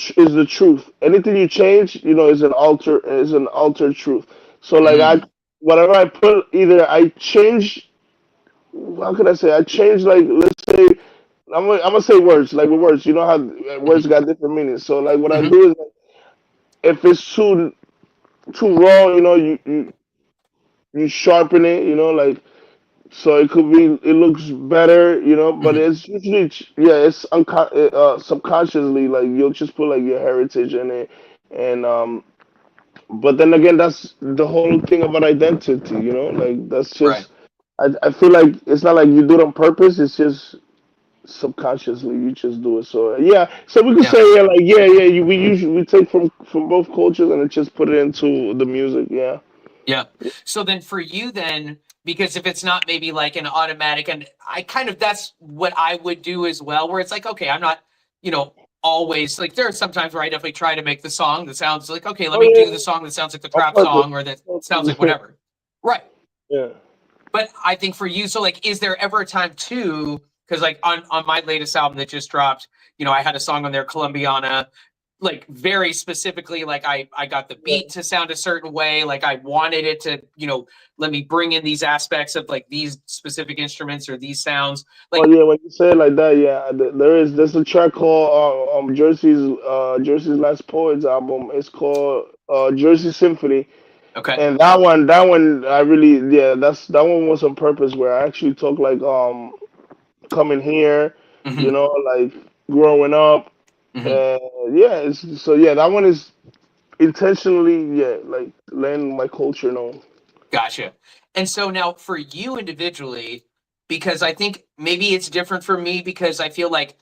truth. Anything you change, is an altered truth. So like whatever I put, either I change. How can I say? I change, like, let's say I'm gonna say words, like with words. You know how words got different meanings. So like what I do is, like, if it's too raw, you sharpen it. Like, so it could be, it looks better. But it's usually it's subconsciously, like you'll just put like your heritage in it, and but then again, that's the whole thing about identity. Like that's just. I feel like it's not like you do it on purpose. It's just subconsciously you just do it. So yeah, so we could say we take from both cultures and just put it into the music. Yeah. So then for you then, because if it's not maybe like an automatic, and I kind of, that's what I would do as well, where it's like, okay, I'm not, always like, there are some times where I definitely try to make the song that sounds like, okay, let me do the song that sounds like the trap song, or that sounds like whatever. Right. Yeah. But I think for you, so like, is there ever a time too, because like on my latest album that just dropped, I had a song on there, Colombiana, like very specifically, like I got the beat to sound a certain way. Like I wanted it to, let me bring in these aspects of like these specific instruments or these sounds. Like, when you say it like that, there's a track called Jersey's Last Poets album. It's called Jersey Symphony. Okay. And that one I really, that one was on purpose, where I actually talk like coming here, like growing up. That one is intentionally, like letting my culture know. Gotcha. And so now for you individually, because I think maybe it's different for me, because I feel like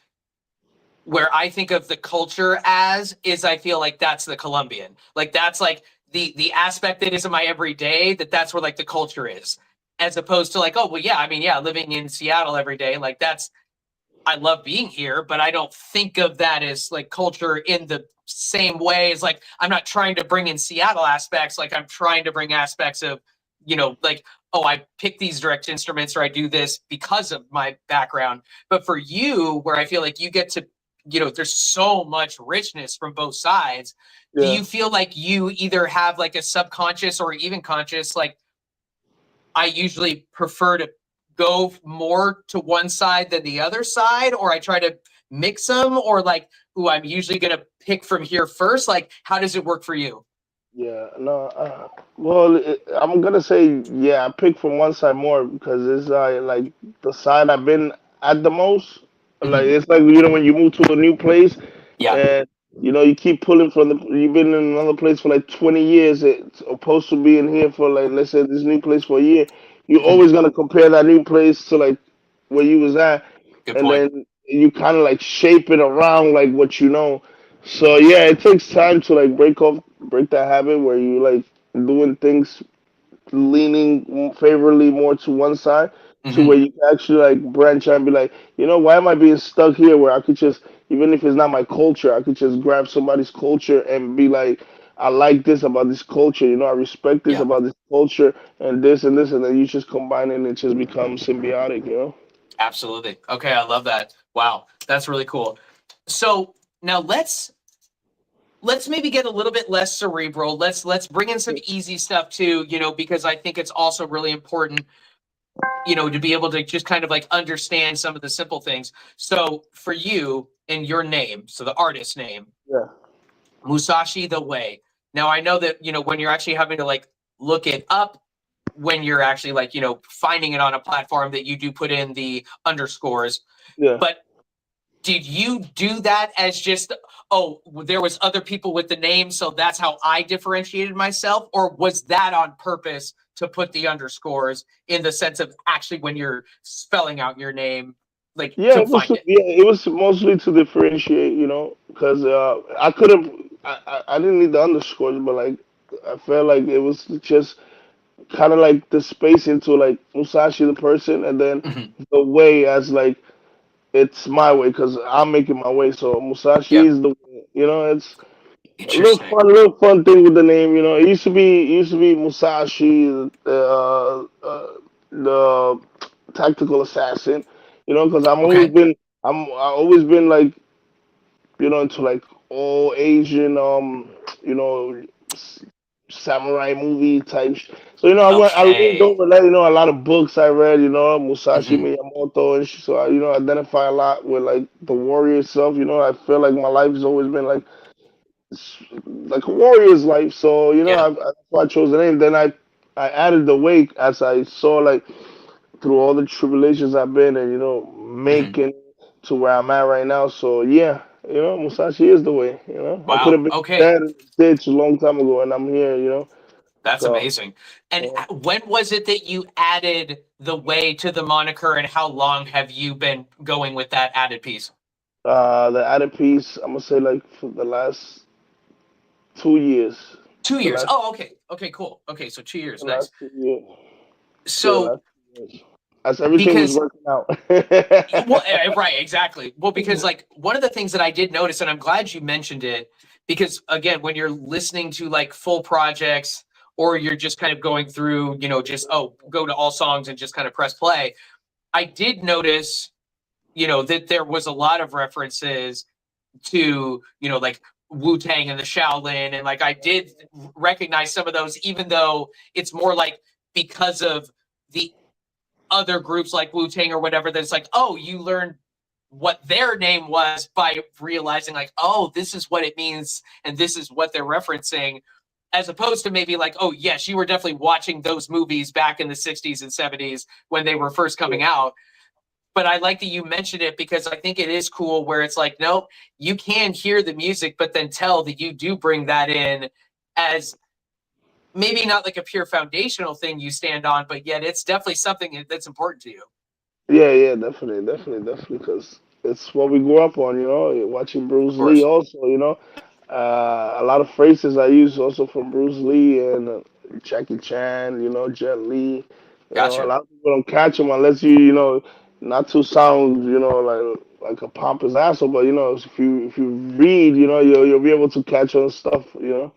where I think of the culture as is, I feel like that's the Colombian. Like that's like the aspect that is in my everyday, that's where like the culture is, as opposed to like, oh, well, yeah, I mean, yeah, living in Seattle every day, like that's, I love being here, but I don't think of that as like culture in the same way as like, I'm not trying to bring in Seattle aspects. Like I'm trying to bring aspects of, like, oh, I pick these direct instruments or I do this because of my background. But for you, where I feel like you get to, there's so much richness from both sides. Do you feel like you either have like a subconscious or even conscious, like I usually prefer to go more to one side than the other side, or I try to mix them, or like, ooh, I'm usually gonna pick from here first. Like, how does it work for you? Yeah, no. Well, I'm gonna say yeah. I pick from one side more because it's like the side I've been at the most. Like Mhm. it's like when you move to a new place, Yeah. and you keep pulling from the. You've been in another place for like 20 years. It's opposed to being here for like let's say this new place for a year. You're Mhm. always gonna compare that new place to like where you was at, Good and point. then you kind of like shape it around like what you know. So yeah, it takes time to like break that habit where you like doing things leaning favorably more to one side to Hmm. where you can actually like branch out and be like, why am I being stuck here where I could just, even if it's not my culture, I could just grab somebody's culture and be like, I like this about this culture, I respect this Yeah, about this culture and this and this, and then you just combine it and it just becomes symbiotic. absolutely. Okay, I love that. Wow, that's really cool. So now let's maybe get a little bit less cerebral. Let's bring in some easy stuff too, because I think it's also really important, to be able to just kind of like understand some of the simple things. So for you in your name, so the artist name, Yeah. Musashi the Way. Now I know that, when you're actually having to like look it up, when you're actually like, finding it on a platform that you do put in the underscores, Yeah. but did you do that as just, oh, there was other people with the name, so that's how I differentiated myself? Or was that on purpose to put the underscores in the sense of actually when you're spelling out your name, like Yeah, to find it? it was mostly to differentiate, because I could have, I didn't need the underscores, but like I felt like it was just kind of like the space into like Musashi the person, and then Mhm. the way as like it's my way because I'm making my way. So Musashi Yep. is the way, it's Interesting. little fun thing with the name. It used to be Musashi, the tactical assassin. Because Okay. I always been like into like all Asian you know s- samurai movie type. So I leaned Okay. over that. A lot of books I read. Musashi Hmm. Miyamoto, and so I identify a lot with like the warrior stuff. I feel like my life has always been like a warrior's life. So Yeah. that's why I chose the name. Then I added the wake as I saw like through all the tribulations I've been and Hmm. making to where I'm at right now. So yeah, Musashi is the way. I could Wow. have been Okay. dead in the ditch a long time ago, and I'm here. That's So amazing. And yeah. when was it that you added the way to the moniker, and how long have you been going with that added piece? The added piece, I'm gonna say like for the last 2 years. 2 years. The Oh, okay. Okay, cool. Okay, so 2 years. Nice. last 2 years. Yeah, the So last 2 years. As everything was because working out. well, right, exactly. Well, because like one of the things that I did notice, and I'm glad you mentioned it, because again, when you're listening to like full projects, or you're just kind of going through, just go to all songs and just kind of press play, I did notice, that there was a lot of references to, like Wu Tang and the Shaolin, and like I did recognize some of those, even though it's more like because of the other groups like Wu Tang or whatever, that's like, oh, you learned what their name was by realizing like, oh, this is what it means and this is what they're referencing, as opposed to maybe like, oh yes, you were definitely watching those movies back in the 60s and 70s when they were first coming out. But I like that you mentioned it, because I think it is cool where it's like, no, you can hear the music, but then tell that you do bring that in as maybe not like a pure foundational thing you stand on, but yet it's definitely something that's important to you. Yeah, yeah, definitely, because it's what we grew up on, watching Bruce Of Lee course. also, a lot of phrases I use also from Bruce Lee and Jackie Chan, Jet Li, a Gotcha. lot of people don't catch them unless not to sound, like a pompous asshole, but if you read, you'll be able to catch on stuff, Yeah.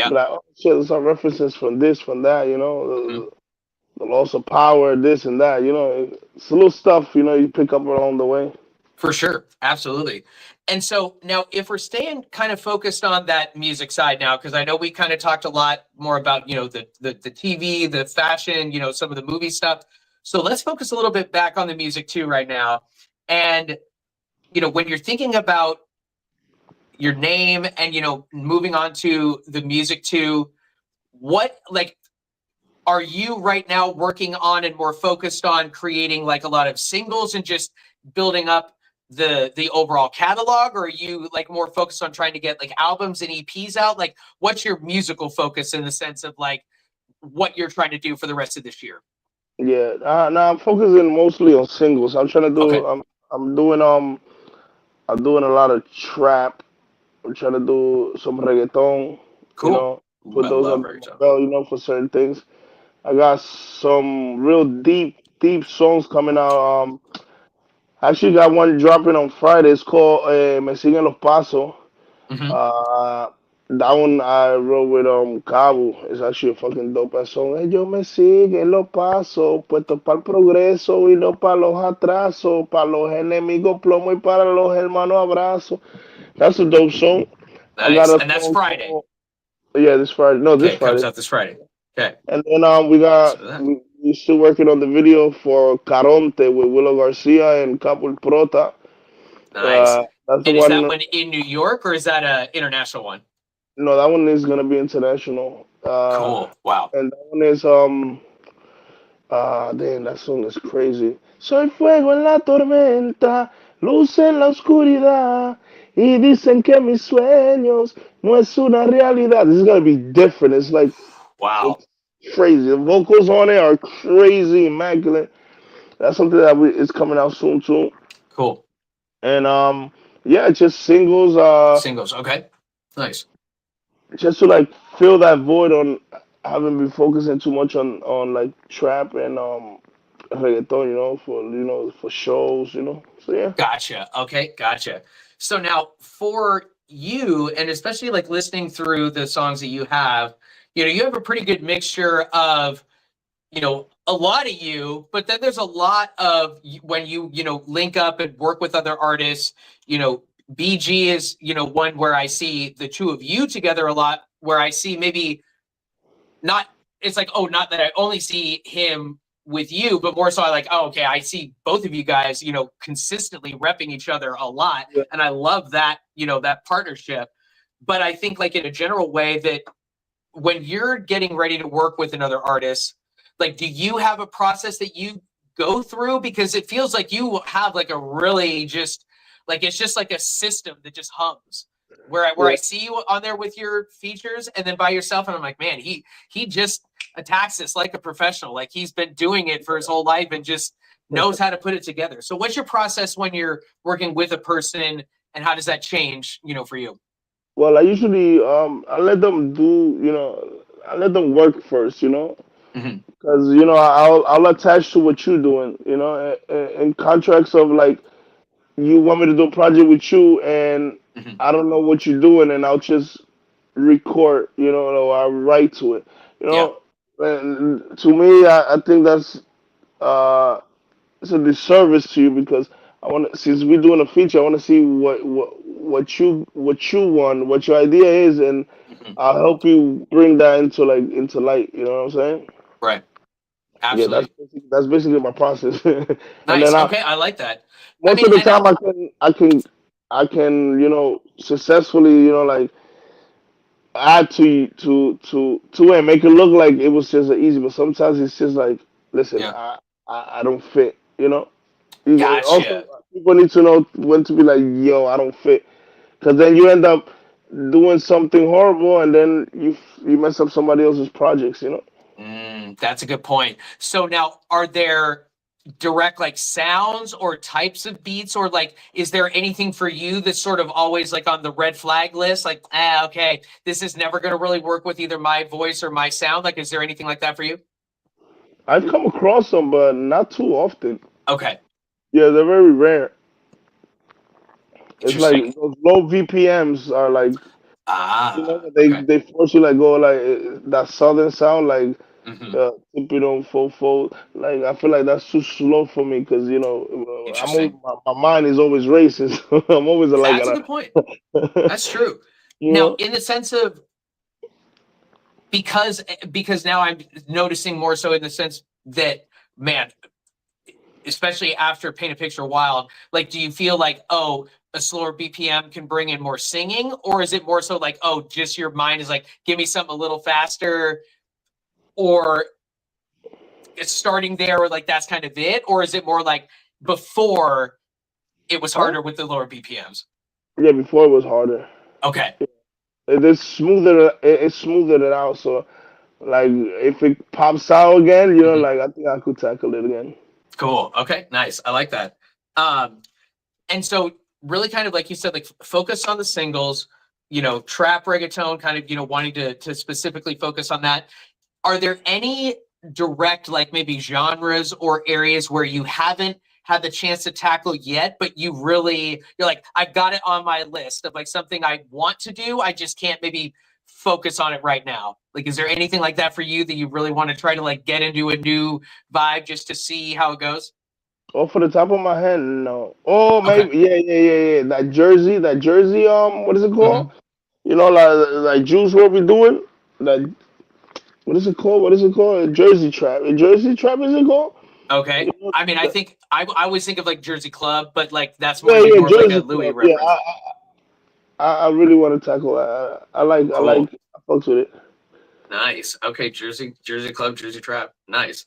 be like, oh shit, there's some references from this, from that, Mhm. the loss of power, this and that. It's a little stuff, you pick up along the way. For sure. Absolutely. And so now, if we're staying kind of focused on that music side now, because I know we kind of talked a lot more about, the TV, the fashion, some of the movie stuff. So let's focus a little bit back on the music too right now. And, when you're thinking about your name and, moving on to the music too, what, like, are you right now working on and more focused on creating like a lot of singles and just building up the overall catalog, or are you like more focused on trying to get like albums and EPs out? Like, what's your musical focus in the sense of like what you're trying to do for the rest of this year? Yeah, now I'm focusing mostly on singles. I'm trying to do. Okay. I'm doing a lot of trap. I'm trying to do some reggaeton. Cool. Put I those love on the reggaeton. belt, for certain things. I got some real deep songs coming out. Actually got one dropping on Friday. It's called Me Siguen Los Pasos. Mhm. That one I wrote with Cabo. It's actually a fucking dope ass song. Ellos me siguen los pasos, puestos para el progreso y no para los atrasos, para los enemigos plomo y para los hermanos abrazo. That's a dope song. I got Nice. a And that's song Friday. called- yeah, this Friday. No, this Okay, it comes Friday. out this Friday. Okay. And then we still working on the video for Caronte with Willow Garcia and Capo Prota. Nice. That's the And is that one. one in New York or is that a international one? No, that one is gonna be international. Cool. Wow. And that one is damn, that song is crazy. Soy fuego en la tormenta, luz en la oscuridad, y dicen que mis sueños no es una realidad. This is gonna be different. It's like Wow. it's crazy. The vocals on it are crazy, immaculate. That's something that is coming out soon too. Cool. And yeah, just singles. Singles. Okay. Nice. Just to like fill that void on having been focusing too much on like trap and reggaeton, for shows, So yeah. Gotcha. Okay. Gotcha. So now for you, and especially like listening through the songs that you have, you have a pretty good mixture of, a lot of you, but then there's a lot of when you link up and work with other artists, BG is, one where I see the two of you together a lot, where I see maybe not, it's like, oh, not that I only see him with you, but more so I like, oh, okay, I see both of you guys, consistently repping each other a lot. Yeah. And I love that, that partnership. But I think like in a general way that when you're getting ready to work with another artist, like, do you have a process that you go through? Because it feels like you have like a really just, like, it's just like a system that just hums where I see you on there with your features and then by yourself. And I'm like, man, he just attacks this like a professional. Like he's been doing it for his whole life and just knows how to put it together. So what's your process when you're working with a person and how does that change, for you? Well, I usually I let them I let them work first, because I'll attach to what you're doing, in contracts of like you want me to do a project with you and I don't know what you're doing and I'll just record, or I'll write to it, And to me, I think that's it's a disservice to you because since we're doing a feature, I want to see what you want, what your idea is, and I'll help you bring that into light. You know what I'm saying? Right. Absolutely. Yeah, that's basically my process. And nice. then Okay, I like that. Most of the time, I can successfully like add to it and make it look like it was just easy. But sometimes it's just like, listen, I don't fit. Gotcha. Also, people need to know when to be like, yo, I don't fit, because then you end up doing something horrible and then you mess up somebody else's projects. That's a good point. So now, are there direct like sounds or types of beats, or like is there anything for you that's sort of always like on the red flag list, like okay, this is never going to really work with either my voice or my sound? Like, is there anything like that for you? I've come across them, but not too often. Okay. Yeah, they're very rare. It's like those low VPMs are like, they force you like go like that southern sound, like typical faux. Like I feel like that's too slow for me because my mind is always racing. So I'm always like. That's a good point. That's true. Now, in the sense of because now I'm noticing more so in the sense that, man, especially after Paint a Picture Wild, like, do you feel like, oh, a slower BPM can bring in more singing, or is it more so like, oh, just your mind is like, give me something a little faster, or it's starting there, or like that's kind of it, or is it more like before it was harder with the lower BPMs? Yeah, before it was harder. Okay. It's smoother. It's smoothed it out. So, like, if it pops out again, you know, like I think I could tackle it again. Cool. Okay. Nice. I like that. And so really kind of like you said, like focus on the singles, you know, trap reggaeton, kind of, you know, wanting to specifically focus on that. Are there any direct, like maybe genres or areas where you haven't had the chance to tackle yet, but you're like, I've got it on my list of like something I want to do. I just can't maybe focus on it right now. Like, is there anything like that for you that you really want to try to like get into a new vibe just to see how it goes? Oh, for the top of my head, no. Oh, maybe, yeah. That Jersey, what is it called? You know, like Juice WRLD be doing that. What is it called? Jersey Trap. Jersey Trap is it called? Okay. You know, I mean, I think I always think of like Jersey Club, but like that's yeah, more of like Jersey a Louis Club. Yeah, reference. I really want to tackle that. I fucks with it. Nice. Okay, Jersey Club, Jersey Trap. Nice.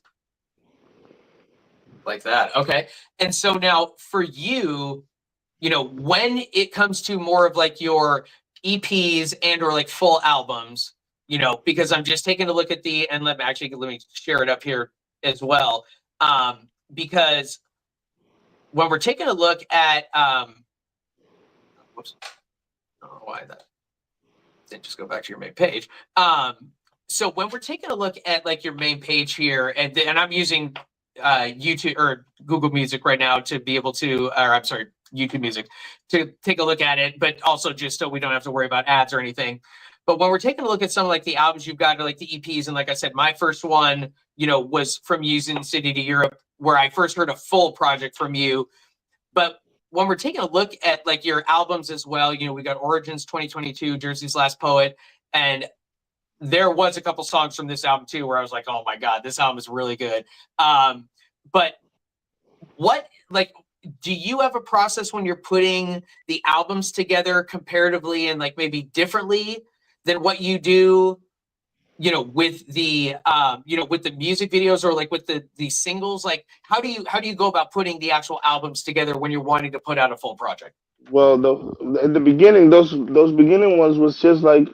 Like that. Okay. And so now for you, you know, when it comes to more of like your EPs and or like full albums, you know, because I'm just taking a look at and let me share it up here as well. Because when we're taking a look at whoops, I don't know why that didn't just go back to your main page. So when we're taking a look at like your main page here, and I'm using YouTube or Google Music right now to be able to, or I'm sorry, YouTube Music to take a look at it, but also just so we don't have to worry about ads or anything. But when we're taking a look at some of like the albums you've got, or like the EPs, and like I said, my first one, you know, was from Using City to Europe, where I first heard a full project from you. But when we're taking a look at like your albums as well, you know, we got Origins 2022, Jersey's Last Poet, and there was a couple songs from this album too where I was like, oh my God, this album is really good. But what, like, do you have a process when you're putting the albums together comparatively and like maybe differently than what you do, you know, with the with the music videos or like with the singles? Like, how do you go about putting the actual albums together when you're wanting to put out a full project? Well, in the beginning, those beginning ones was just like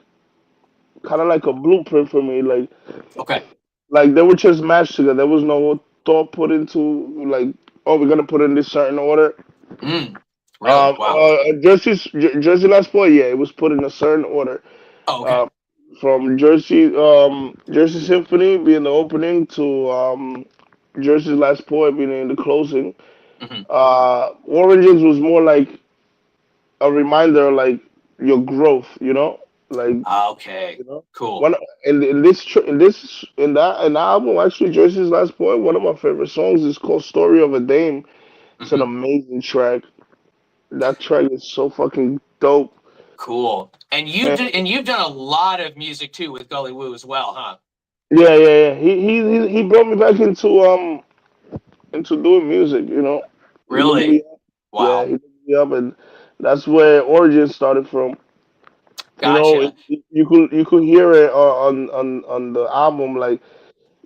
kind of like a blueprint for me. Like, okay, like they were just mashed together. There was no thought put into like, oh, we're gonna put in this certain order. Really? Wow. Jersey Last Poet, yeah, it was put in a certain order. Oh, okay. From Jersey Symphony being the opening to Jersey's Last Poet being the closing. Origins was more like a reminder, like your growth, you know, like okay, you know? Cool. In that album, actually, Jersey's Last Poet, one of my favorite songs is called "Story of a Dame." It's an amazing track. That track is so fucking dope. Cool. And you've done a lot of music too with Gully Woo as well, huh? Yeah. He brought me back into doing music, you know. Really? Wow. Yeah, he looked me up, and that's where Origin started from. Gotcha. You know, you could hear it on the album, like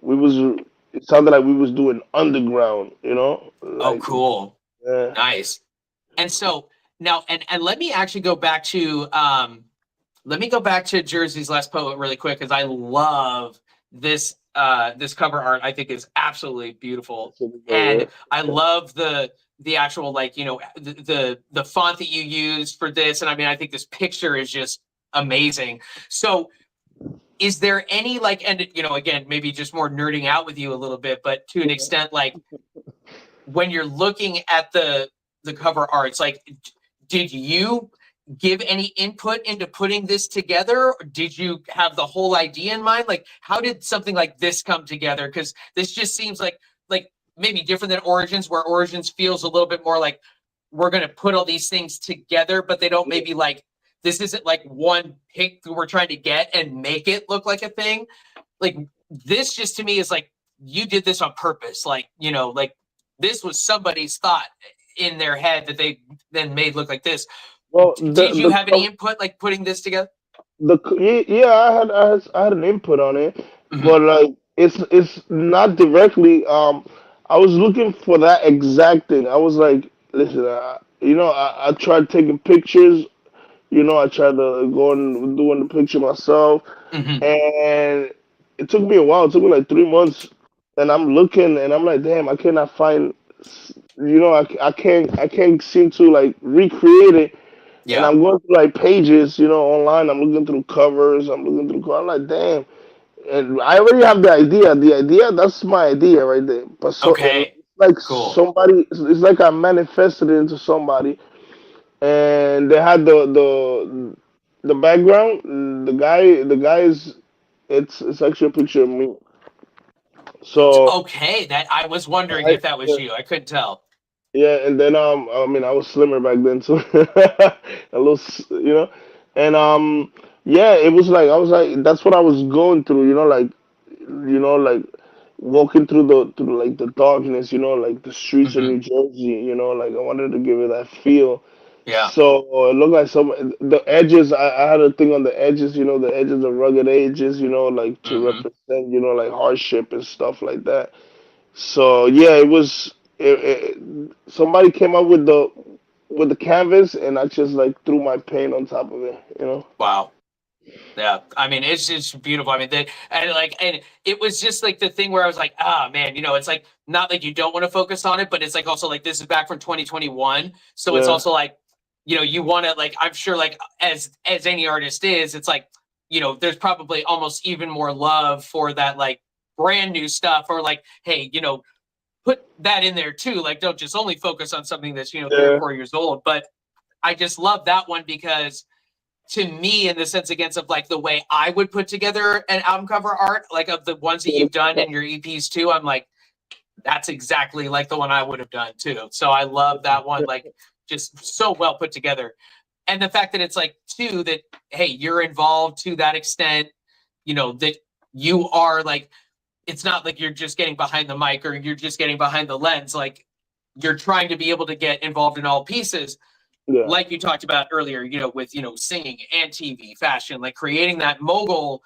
it sounded like we was doing underground, you know. Like, oh, cool. Yeah. Nice. And so now, and let me actually go back to Jersey's Last Poet really quick, because I love this this cover art. I think is absolutely beautiful, and I love the actual, like, you know, the font that you use for this, and I mean, I think this picture is just amazing. So is there any, like, and you know, again, maybe just more nerding out with you a little bit, but to an extent, like when you're looking at the cover arts, like, did you give any input into putting this together? Or did you have the whole idea in mind? Like, how did something like this come together? Because this just seems like maybe different than Origins, where Origins feels a little bit more like we're going to put all these things together, but they don't maybe like, this isn't like one pick that we're trying to get and make it look like a thing. Like, this just to me is like, you did this on purpose. Like, you know, like this was somebody's thought in their head that they then made look like this. Well, Did you have any input like putting this together? Yeah, I had an input on it, Mhm. but like it's not directly. I was looking for that exact thing. I was like, listen, I tried taking pictures. I tried to go and doing the picture myself, Mhm. and it took me a while. It took me like 3 months, and I'm looking, and I'm like, damn, I cannot find. I can't seem to like recreate it. And Yeah. I'm going through like pages, online. I'm looking through covers. I'm looking through. I'm like, damn. And I already have the idea. The idea, that's my idea right there. But Okay. like Cool. somebody, it's like I manifested it into somebody, and they had the background. The guy is. It's actually a picture of me. So Okay, that I was wondering I, if that was you. I couldn't tell. yeah, and then I mean, I was slimmer back then too, a little, and yeah, it was like I was like that's what I was going through, like walking through like the darkness, like the streets of Mhm. New Jersey, like I wanted to give it that feel. Yeah. So it looked like the edges. I had a thing on the edges, the edges, the rugged edges, like to Mhm. represent, like hardship and stuff like that. So yeah, it was. Somebody came up with the canvas, and I just like threw my paint on top of it. Wow. Yeah, I mean, it's just beautiful. I mean, and it was just like the thing where I was like, ah, man, it's like not like you don't want to focus on it, but it's like also like this is back from 2021, so it's Yeah, also like, you want to like, I'm sure like as any artist is, it's like, there's probably almost even more love for that like brand new stuff, or like, hey, put that in there too. Like, don't just only focus on something that's 3 or 4 years old. But I just love that one because to me, in the sense against of like the way I would put together an album cover art, like of the ones that you've done in your EPs too, I'm like, that's exactly like the one I would have done too. So I love that one, like just so well put together. And the fact that it's like too that, hey, you're involved to that extent, that you are like, it's not like you're just getting behind the mic or you're just getting behind the lens. Like you're trying to be able to get involved in all pieces yeah, like you talked about earlier, with, singing and TV, fashion, like creating that mogul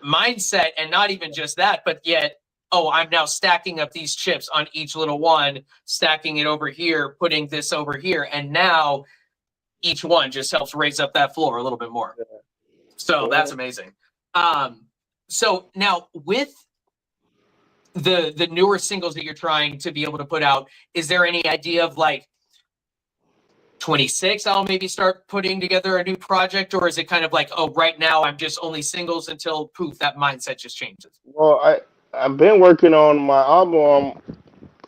mindset. And not even just that, but yet, oh, I'm now stacking up these chips on each little one, stacking it over here, putting this over here. And now each one just helps raise up that floor a little bit more. So that's amazing. So now with the newer singles that you're trying to be able to put out, is there any idea of like 26 I'll maybe start putting together a new project, or is it kind of like, oh, right now I'm just only singles until poof, that mindset just changes? well, I've been working on my album,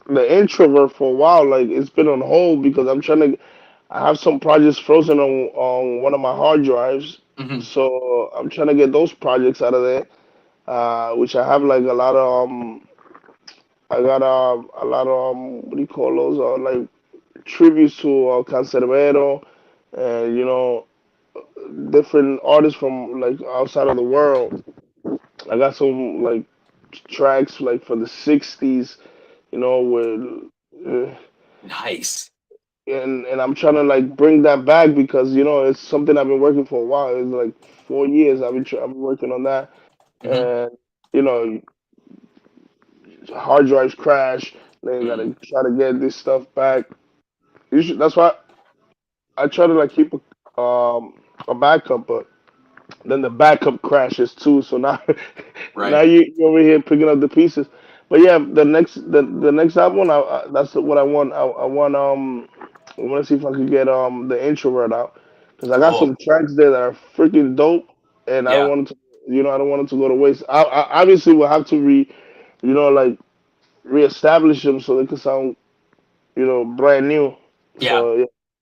the introvert, for a while. Like it's been on hold because I have some projects frozen on one of my hard drives. Mm-hmm. So I'm trying to get those projects out of there. Which I have like a lot of I got a lot of what do you call those? Like tributes to Cancerbero, and different artists from like outside of the world. I got some like tracks like for the '60s, with Nice. and I'm trying to like bring that back because it's something I've been working for a while. It's like 4 years I've been working on that, Mm-hmm. and you know hard drives crash. Then you Mm-hmm. gotta try to get this stuff back. That's why I try to like keep a backup, but then the backup crashes too. So now now Right. you're over here picking up the pieces. But yeah, the next album, that's what I want. I want to see if I could get the introvert out because I got Cool. some tracks there that are freaking dope, and I don't Yeah. want it to I don't want it to go to waste. I obviously will have to like reestablish them so they can sound brand new. Yeah. So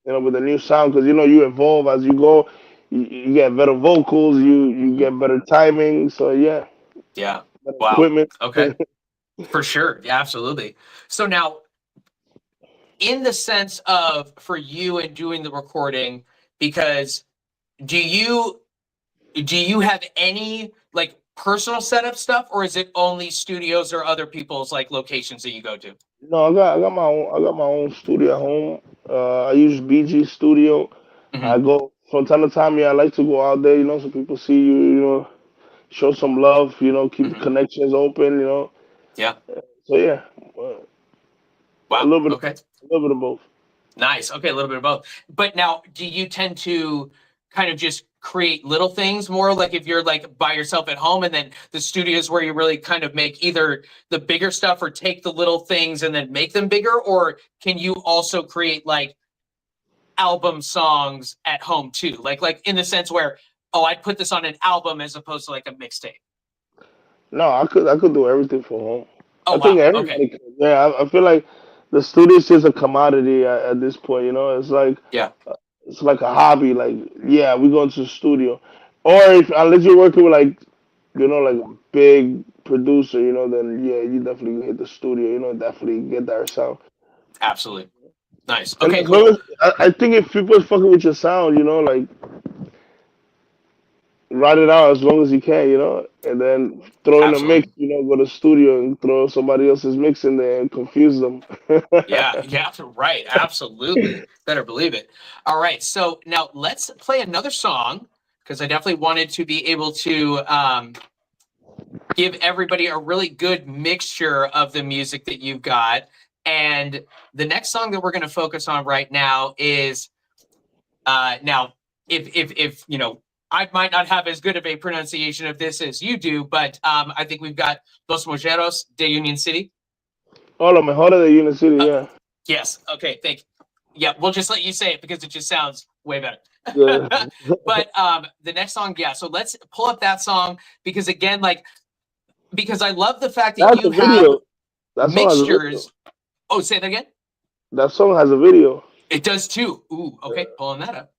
yeah, with a new sound, because you evolve as you go. You get better vocals. You Mm-hmm. get better timing. So yeah, Yeah. better Wow. equipment. Okay. For sure. Yeah, absolutely. So now, in the sense of for you and doing the recording, because do you have any like personal setup stuff, or is it only studios or other people's like locations that you go to? No, I got my own studio at home. I use BG Studio. I go from time to time. Yeah, I like to go out there, so people see you. Show some love. Keep the connections open. Yeah. So yeah, Wow. a little bit, Okay. a little bit of both. Nice. Okay, a little bit of both. But now, do you tend to kind of just create little things more, like if you're like by yourself at home, and then the studios where you really kind of make either the bigger stuff or take the little things and then make them bigger? Or can you also create like album songs at home too? Like in the sense where, oh, I'd put this on an album as opposed to like a mixtape. No, I could do everything for home. Oh, I think wow. everybody Okay. could. Yeah, I feel like the studio is just a commodity at this point. It's like Yeah. it's like a hobby. Like, yeah, we go to the studio, or unless you're working with like like a big producer, then yeah, you definitely hit the studio. Definitely get that sound. Absolutely. Nice. And Okay, as long cool. as I think if people are fucking with your sound, like write it out as long as you can, and then throw in a mix, Absolutely. go to the studio and throw somebody else's mix in there and confuse them. Yeah, right. Absolutely. Better believe it. All right. So now let's play another song, because I definitely wanted to be able to give everybody a really good mixture of the music that you've got. And the next song that we're going to focus on right now is now, if I might not have as good of a pronunciation of this as you do, but I think we've got Los Mojeros de Union City. Oh, Lo Mejor de Union City, yeah. Yes. Okay. Thank you. Yeah, we'll just let you say it because it just sounds way better. Yeah. But the next song, yeah. So let's pull up that song because again, because I love the fact that That's you a video. have That song has a video. mixtures. Oh, say that again. That song has a video. It does too. Ooh. Okay. Pulling that up.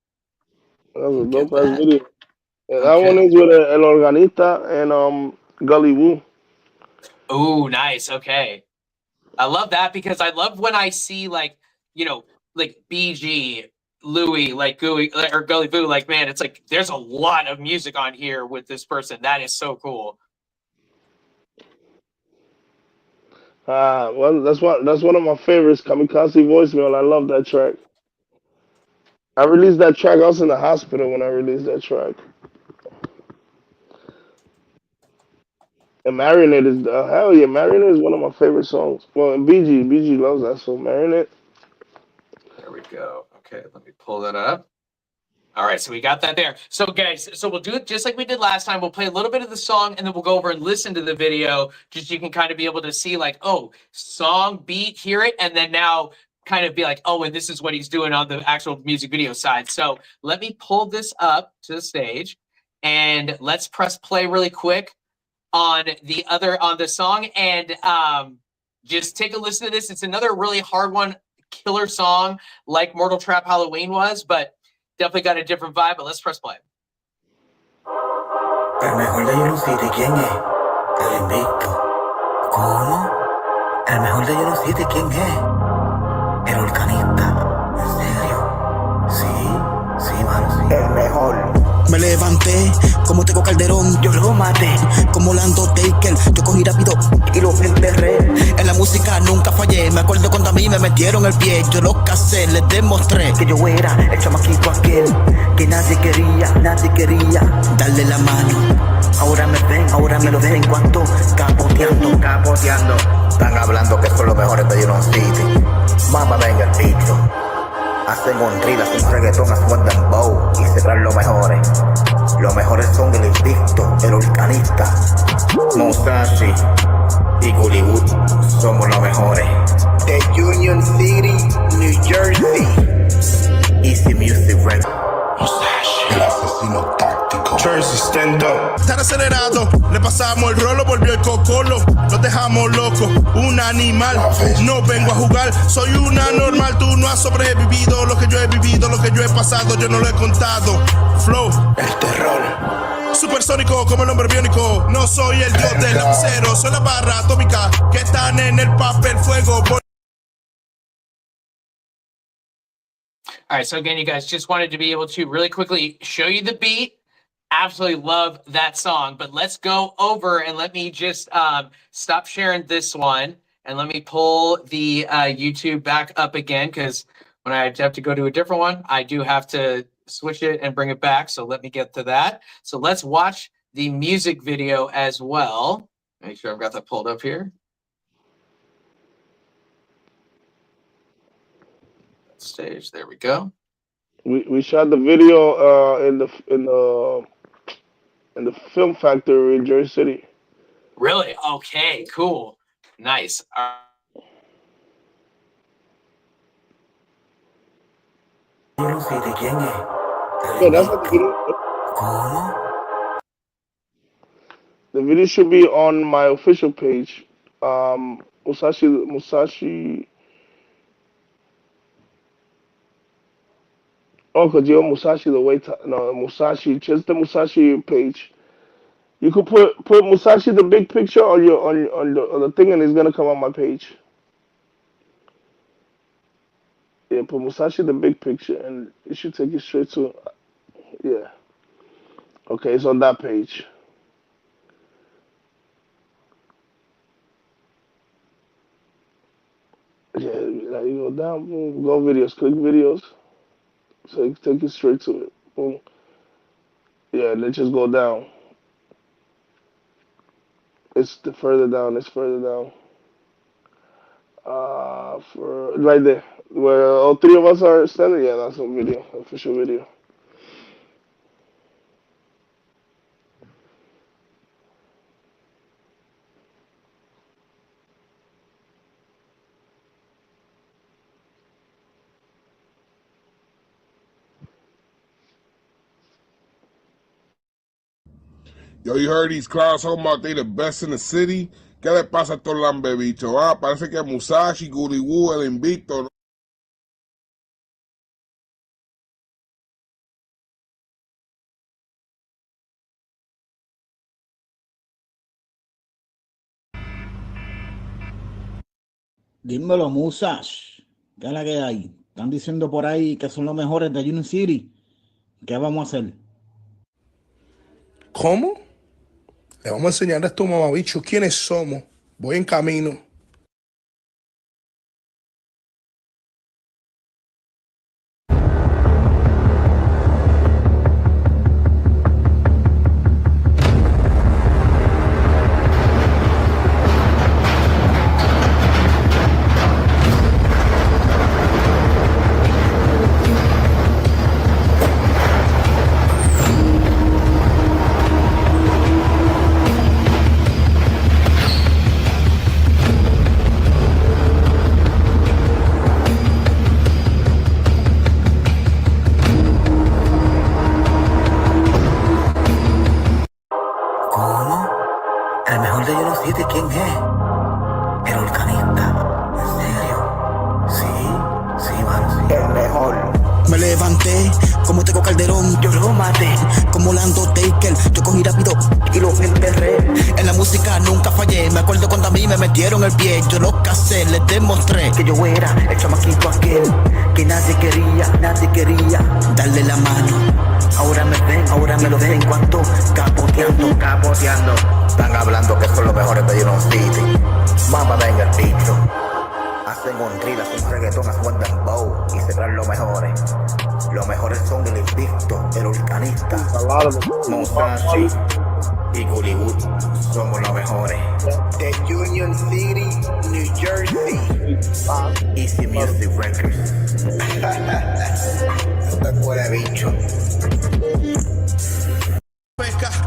That's a Get dope ass that. video. Yeah, that one Okay. is with El Organista and Gully Woo. Oh, nice. Okay. I love that because I love when I see like BG, Louis, like Gooey or Gully Boo, like, man, it's like there's a lot of music on here with this person. That is so cool. Well, that's one of my favorites, Kamikaze Voicemail. I love that track. I released that track. I was in the hospital when I released that track. And Marionette is hell yeah, Marionette is one of my favorite songs. Well, and BG loves that song, Marionette. There we go. Okay, let me pull that up. All right, so we got that there. So guys, so we'll do it just like we did last time. We'll play a little bit of the song and then we'll go over and listen to the video, just so you can kind of be able to see like, oh, song, beat, hear it, and then now kind of be like, oh, and this is what he's doing on the actual music video side. So let me pull this up to the stage and let's press play really quick on the song and just take a listen to this. It's another really hard one, killer song like Mortal Trap Halloween was, but definitely got a different vibe. But let's press play. El mejor de Union City, ¿quién es? El invicto. ¿Cómo? El mejor de Union City, ¿quién es? El Organista. ¿En serio? Sí, mano, sí. El mejor. Me levanté como Tego Calderón, yo lo maté. Como Lando Taker, yo cogí rápido y lo enterré. En la música nunca fallé, me acuerdo cuando a mí me metieron el pie. Yo lo casé, les demostré que yo era el chamaquito aquel que nadie quería darle la mano. Ahora me ven, ahora me lo ven cuanto capoteando. Están hablando que son los mejores de Union City. Mamá, venga el bicho. Hacen un drill, hacen un reggaetón, hacen un dembow y se traen los mejores. Los mejores son el invicto, el Organista, Musashi y Hollywood. Somos los mejores. De Union City, New Jersey. Easy Music Records. Musashi, el asesino táctico. Jersey, stand up. Estar acelerado, le pasamos el rolo, volvió el cocolo. Los dejamos locos, un animal. No vengo a jugar, soy una normal. Tú no has sobrevivido lo que yo he vivido, lo que yo he pasado, yo no lo he contado. Flow, el terror. supersónico como el hombre biónico. No soy el dios del lapicero, soy la barra atómica que están en el papel fuego. All right, so again, you guys, just wanted to be able to really quickly show you the beat Absolutely love that song. But let's go over and let me just stop sharing this one. And let me pull the YouTube back up again, because when I have to go to a different one, I do have to switch it and bring it back. So let me get to that. So let's watch the music video as well. Make sure I've got that pulled up here. Stage, there we go. We shot the video in the Film Factory in Jersey City. Really? Okay, cool. Nice. Yo no sé de quién es. Yeah, that's what the video. ¿Cómo? The video should be on my official page. Musashi. Oh, because you're Musashi the way. No, Musashi, just the Musashi page. You could put Musashi the big picture on your on the thing, and it's gonna come on my page. Yeah, put Musashi the big picture, and it should take you straight to. Yeah. Okay, it's on that page. Yeah, like you go down, boom, go videos, click videos. So it take you straight to it. Boom. Yeah, let's just go down. It's further down. It's further down. For right there, where all three of us are standing. Yeah, that's a video, official video. Yo, you heard these crowds talking about they the best in the city? ¿Qué le pasa a estos lambebichos? Ah, parece que Musashi, Guri Wu, el invicto. Dímelo, Musash. ¿Qué es la que hay? Están diciendo por ahí que son los mejores de Union City. ¿Qué vamos a hacer? ¿Cómo? Le vamos a enseñar a estos mamabichos quiénes somos. Voy en camino. ¿Cómo? El mejor de Union City, ¿quién es? El Organista. ¿En serio? Sí, mano, sí. El mejor. Me levanté como Tego Calderón, yo lo maté. Como Lando Taker, yo cogí rápido y lo enterré. En la música nunca fallé. Me acuerdo cuando a mí me metieron el pie. Yo lo casé, les demostré que yo era el chamaquito aquel que nadie quería darle la mano. Ahora me ven, ahora me lo ven cuando capoteando. Están hablando que son los mejores de Union City. Mamá, venga el bicho. Hacen un drill, hacen un reggaetón, hacen un dembow y se traen los mejores. Los mejores son el invicto, el Organista, Musashi y Guri Wu. Somos los mejores. De Union City, New Jersey. Easy Music Records. Te fuera bicho.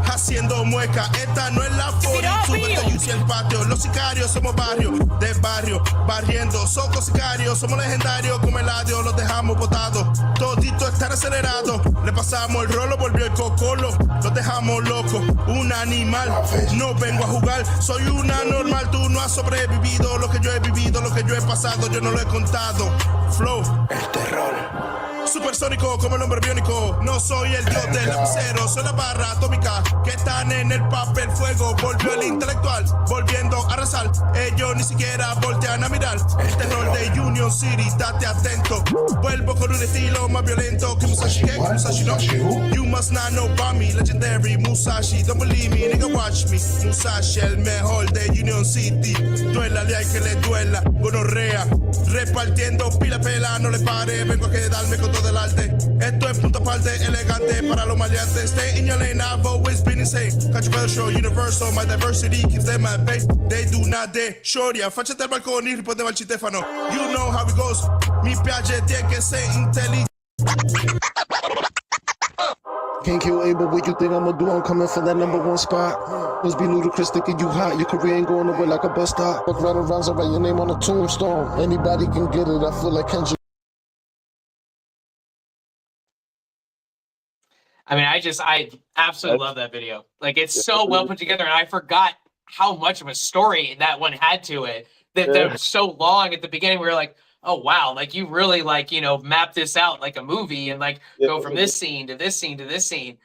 Haciendo mueca, esta no es la forma. Sube de el patio, los sicarios somos barrio, de barrio, barriendo, somos sicarios, somos legendarios como el adiós, los dejamos botados, todito estar acelerado, le pasamos el rolo, volvió el cocolo, los dejamos locos, un animal, no vengo a jugar, soy una normal, tú no has sobrevivido, lo que yo he vivido, lo que yo he pasado, yo no lo he contado, flow, El terror. supersónico como el hombre biónico. No soy el dios del lapicero, soy la barra atómica que están en el papel fuego. Volvió el intelectual, volviendo a arrasar. Ellos ni siquiera voltean a mirar. El terror de Union City, date atento. Vuelvo con un estilo más violento que Musashi. ¿Qué? Musashi no. You must not know about me, legendary Musashi. Don't believe me, nigga, watch me. Musashi, el mejor de Union City. Duélale al que le duela, gonorrea. Repartiendo pila pela, no le pare. Vengo a quedarme con todo el arte. Esto es punto aparte, elegante para los maleantes. Stay in your lane, I've always been insane. Controversial, universal, my diversity keeps them at bay. They do not dare. Shoria, fáchate al balcón y responde al chitefano. You know how it goes. Mi piace tiene que ser inteligente. Can't kill Abel, what you think I'ma do? I'm coming for that #1 spot. Must be ludicrous thinking you hot. Your career ain't going nowhere like a bus stop. Fuck right around, so write your name on a tombstone. Anybody can get it, I feel like Kendrick. I mean, I absolutely love that video. Like, it's so well put together, and I forgot how much of a story that one had to it. That was so long at the beginning. We were like, oh wow, like you really like, you know, map this out like a movie and like go from this scene to this scene to this scene.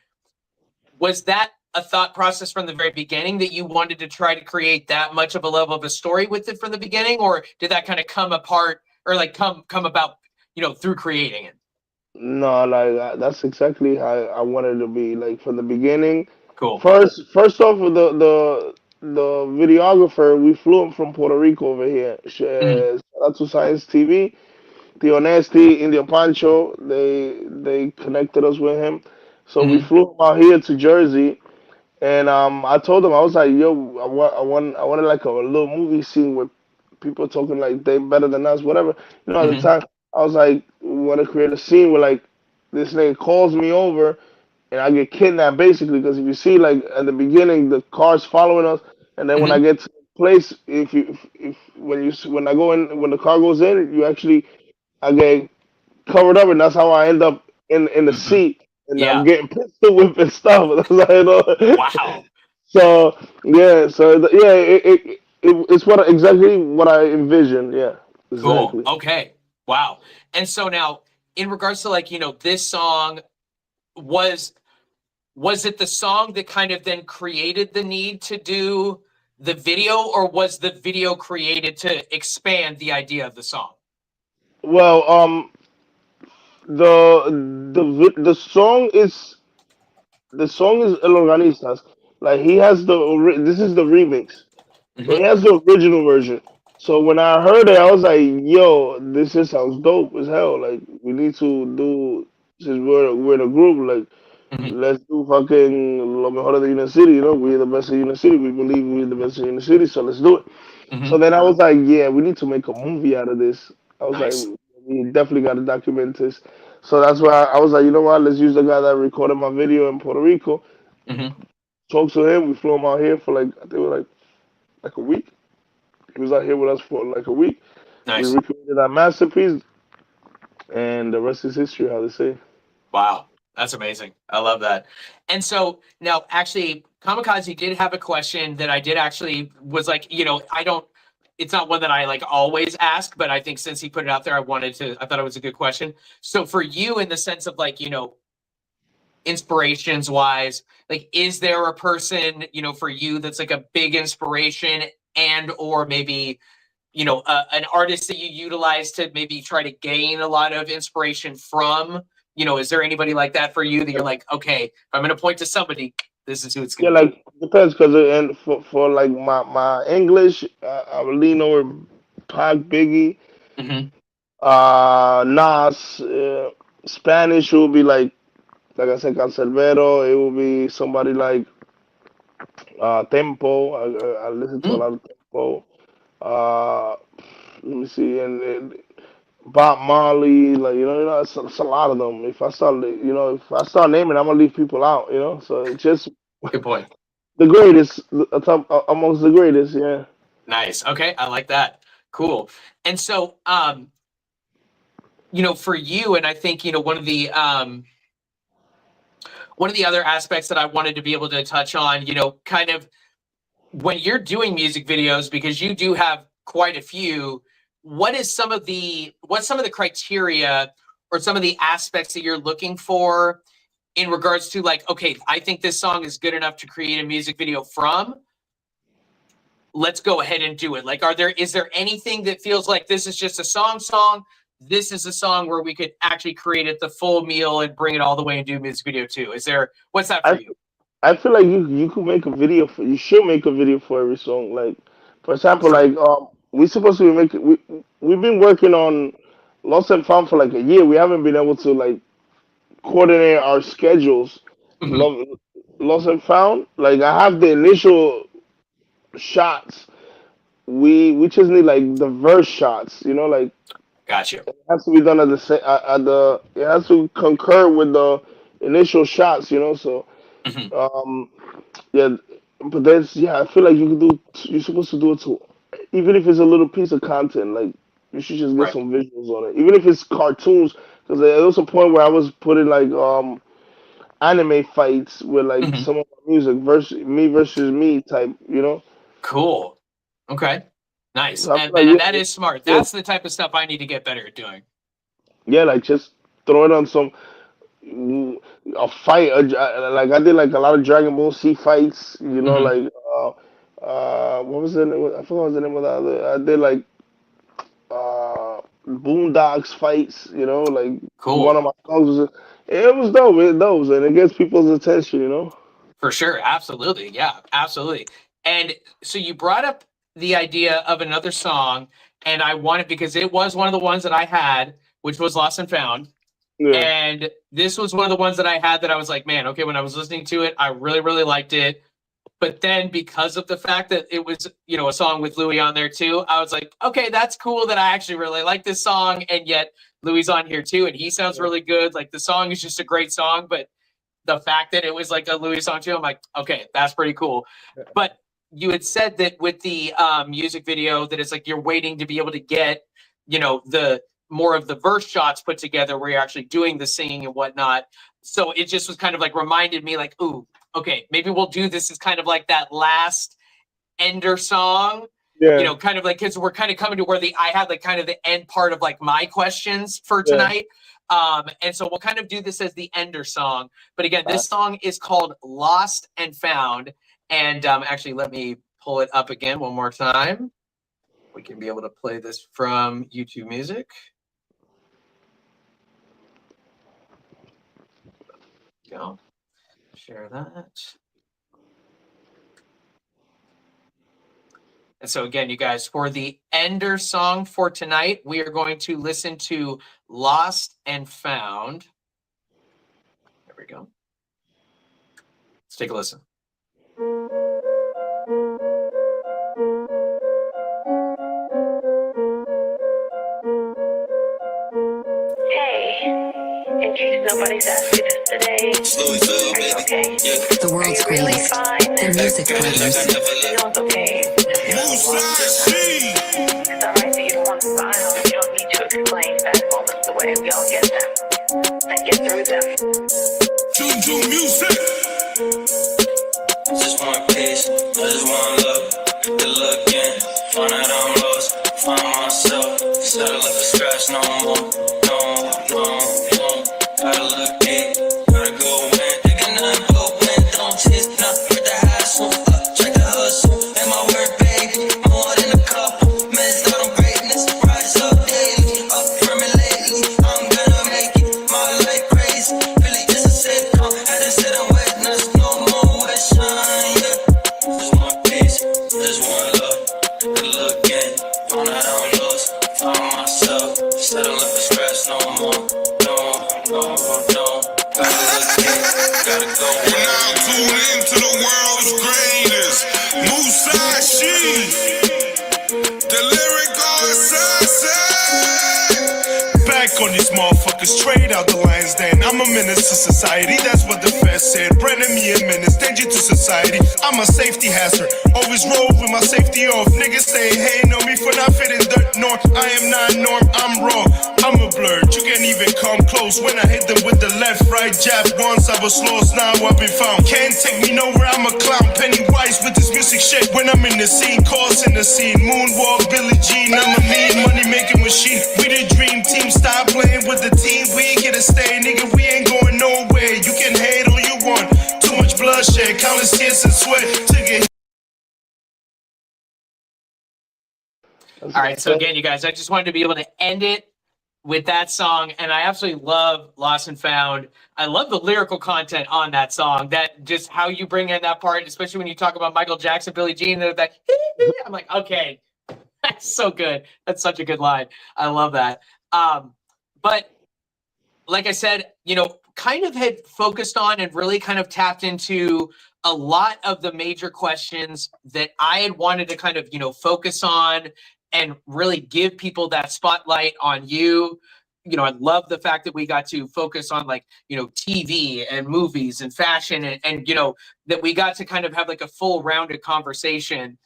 Was that a thought process from the very beginning that you wanted to try to create that much of a level of a story with it from the beginning, or did that kind of come apart or like come about, you know, through creating it? No, like that's exactly how I wanted it to be. Like from the beginning. Cool. First off, with the videographer, we flew him from Puerto Rico over here. Shout out to Science TV, Tio Nasty, Indio Pancho. They connected us with him, so we flew him out here to Jersey. And I told him, I was like, yo, I wanted like a little movie scene with people talking like they better than us, whatever. You know, at the time, I was like, we want to create a scene where like this nigga calls me over and I get kidnapped basically, because if you see like at the beginning the car's following us, and then when I get to the place, when I go in, when the car goes in, I get covered up, and that's how I end up in the seat, and I'm getting pistol whipped and stuff. Wow. So it's exactly what I envisioned. Yeah. Exactly. Cool. Okay. Wow. And so now, in regards to like, you know, this song, was it the song that kind of then created the need to do the video, or was the video created to expand the idea of the song? Well, the song is El Organistas. Like he has this is the remix. So he has the original version. So when I heard it, I was like, yo, this just sounds dope as hell. Like we need to do, since we're in a group, like let's do fucking Lo Mejor de Union City. You know, we're the best of Union City. We believe we're the best of Union City, so let's do it. So then I was like, yeah, we need to make a movie out of this. I was like, we definitely got to document this. So that's why I was like, you know what, let's use the guy that recorded my video in Puerto Rico. Talked to him. We flew him out here for like, I think it was like a week. He was out here with us for like a week. Nice. We recreated that masterpiece, and the rest is history, how they say. Wow. That's amazing. I love that. And so now actually Kamikaze did have a question that I did actually was like, you know, it's not one that I like always ask, but I think since he put it out there, I thought it was a good question. So for you, in the sense of like, you know, inspirations wise, like, is there a person, you know, for you that's like a big inspiration, and, or maybe, you know, an artist that you utilize to maybe try to gain a lot of inspiration from? You know, is there anybody like that for you that you're like, okay, if I'm going to point to somebody, this is who it's going to be? Like, depends, because and for like my English, I would lean over Pac, Biggie, Nas. Spanish will be like I said, Canserbero. It will be somebody like Tempo. I listen to a lot of Tempo. Let me see, and Bob Marley, like you know, it's a lot of them. If I start naming, I'm gonna leave people out, you know. So it's just good point. The greatest, amongst the greatest, yeah. Nice. Okay, I like that. Cool. And so, you know, for you, and I think, you know, one of the other aspects that I wanted to be able to touch on, you know, kind of when you're doing music videos, because you do have quite a few. What's some of the criteria or some of the aspects that you're looking for in regards to like, okay, I think this song is good enough to create a music video from, let's go ahead and do it. Like, is there anything that feels like this is just a song? This is a song where we could actually create it the full meal and bring it all the way and do a music video too? What's that for you? I feel like you could make a video you should make a video for every song. Like, for example, like we're supposed to be making. We've been working on Lost and Found for like a year. We haven't been able to like coordinate our schedules. Lost and Found. Like, I have the initial shots. We just need like the verse shots. You know, like. Gotcha. It has to be done it has to concur with the initial shots. You know, so. Yeah, but I feel like you're supposed to do it too, even if it's a little piece of content. Like, you should just get some visuals on it, even if it's cartoons. Because there was a point where I was putting like anime fights with like some of my music versus me type. You know. Cool. Okay. Nice. So and that is smart. That's the type of stuff I need to get better at doing. Yeah, like just throw it on a fight. Like, I did like a lot of Dragon Ball Z fights. You know, like what was the name? I forgot what the name of the other. I did like Boondocks fights. You know, like one of my songs it was dope. And it gets people's attention. You know. For sure, absolutely, yeah, absolutely. And so you brought up the idea of another song, and I wanted, because it was one of the ones that I had, which was Lost and Found. Yeah. And this was one of the ones that I had that I was like, man, okay, when I was listening to it, I really, really liked it. But then because of the fact that it was, you know, a song with Louis on there too, I was like, okay, that's cool that I actually really like this song. And yet Louis on here too, and he sounds really good. Like, the song is just a great song, but the fact that it was like a Louis song too, I'm like, okay, that's pretty cool. Yeah. But you had said that with the music video that it's like you're waiting to be able to get, you know, the more of the verse shots put together where you're actually doing the singing and whatnot. So it just was kind of like reminded me like, ooh, okay, maybe we'll do this as kind of like that last ender song. Yeah. You know, kind of like, because we're kind of coming to where I had like kind of the end part of like my questions for tonight. Yeah. And so we'll kind of do this as the ender song. But again, this song is called Lost and Found. And actually, let me pull it up again one more time. We can be able to play this from YouTube Music. Go. Share that. And so again, you guys, for the ender song for tonight, we are going to listen to Lost and Found. There we go. Let's take a listen. In case nobody's asked you this today. Okay. The world's greatest. The Music Brothers. Feeling's okay. It's alright that you don't want to smile. You don't need to explain bad moments the way we all get them. And get through them. Juju Music. Just want peace, I just want love. Good looking, find out I'm lost. Find myself, settle up the scratch no more. Gotta look deep, gotta go in. Thinking nothing but win, don't chase nothing with the hassle. Check the hustle, and my work, baby. More than a couple, missed out on greatness. Rise up daily, up from it lately. I'm gonna make it, my life crazy. Really just a sitcom, had to sit and witness. No more wish shine, yeah. Just want peace, just want love. Good looking, found out I'm lost. Found myself, settle up the scratch no more. No, gotta go. We're now tuned into the world's greatest. Musashi, the lyrical assassin. Back on these motherfuckers, straight out the lion's den. I'm a menace to society, that's what the feds said. Brandon me a menace, danger to society. I'm a safety hazard, always roll with my safety off. Niggas say, hey, know me for not fitting dirt norm. I am not norm, I'm raw. I'm a blur, you can't even come close. When I hit them with the left, right jab, once I was lost, now I've been found. Can't take me nowhere, I'm a clown. Pennywise with this music shit. When I'm in the scene, calls in the scene. Moonwalk, Billie Jean, I'm a mean money making machine. We the dream team, stop playing with the team. We bloodshed, countless tears and sweat to get. All right, so again, you guys, I just wanted to be able to end it with that song, and I absolutely love Lost and Found. I love the lyrical content on that song, that just how you bring in that part, especially when you talk about Michael Jackson, Billie Jean, they're like, I'm like, okay, that's so good. That's such a good line. I love that. But like I said, you know, kind of had focused on and really kind of tapped into a lot of the major questions that I had wanted to kind of, you know, focus on and really give people that spotlight on you. You know, I love the fact that we got to focus on, like, you know, TV and movies and fashion and you know, that we got to kind of have like a full rounded conversation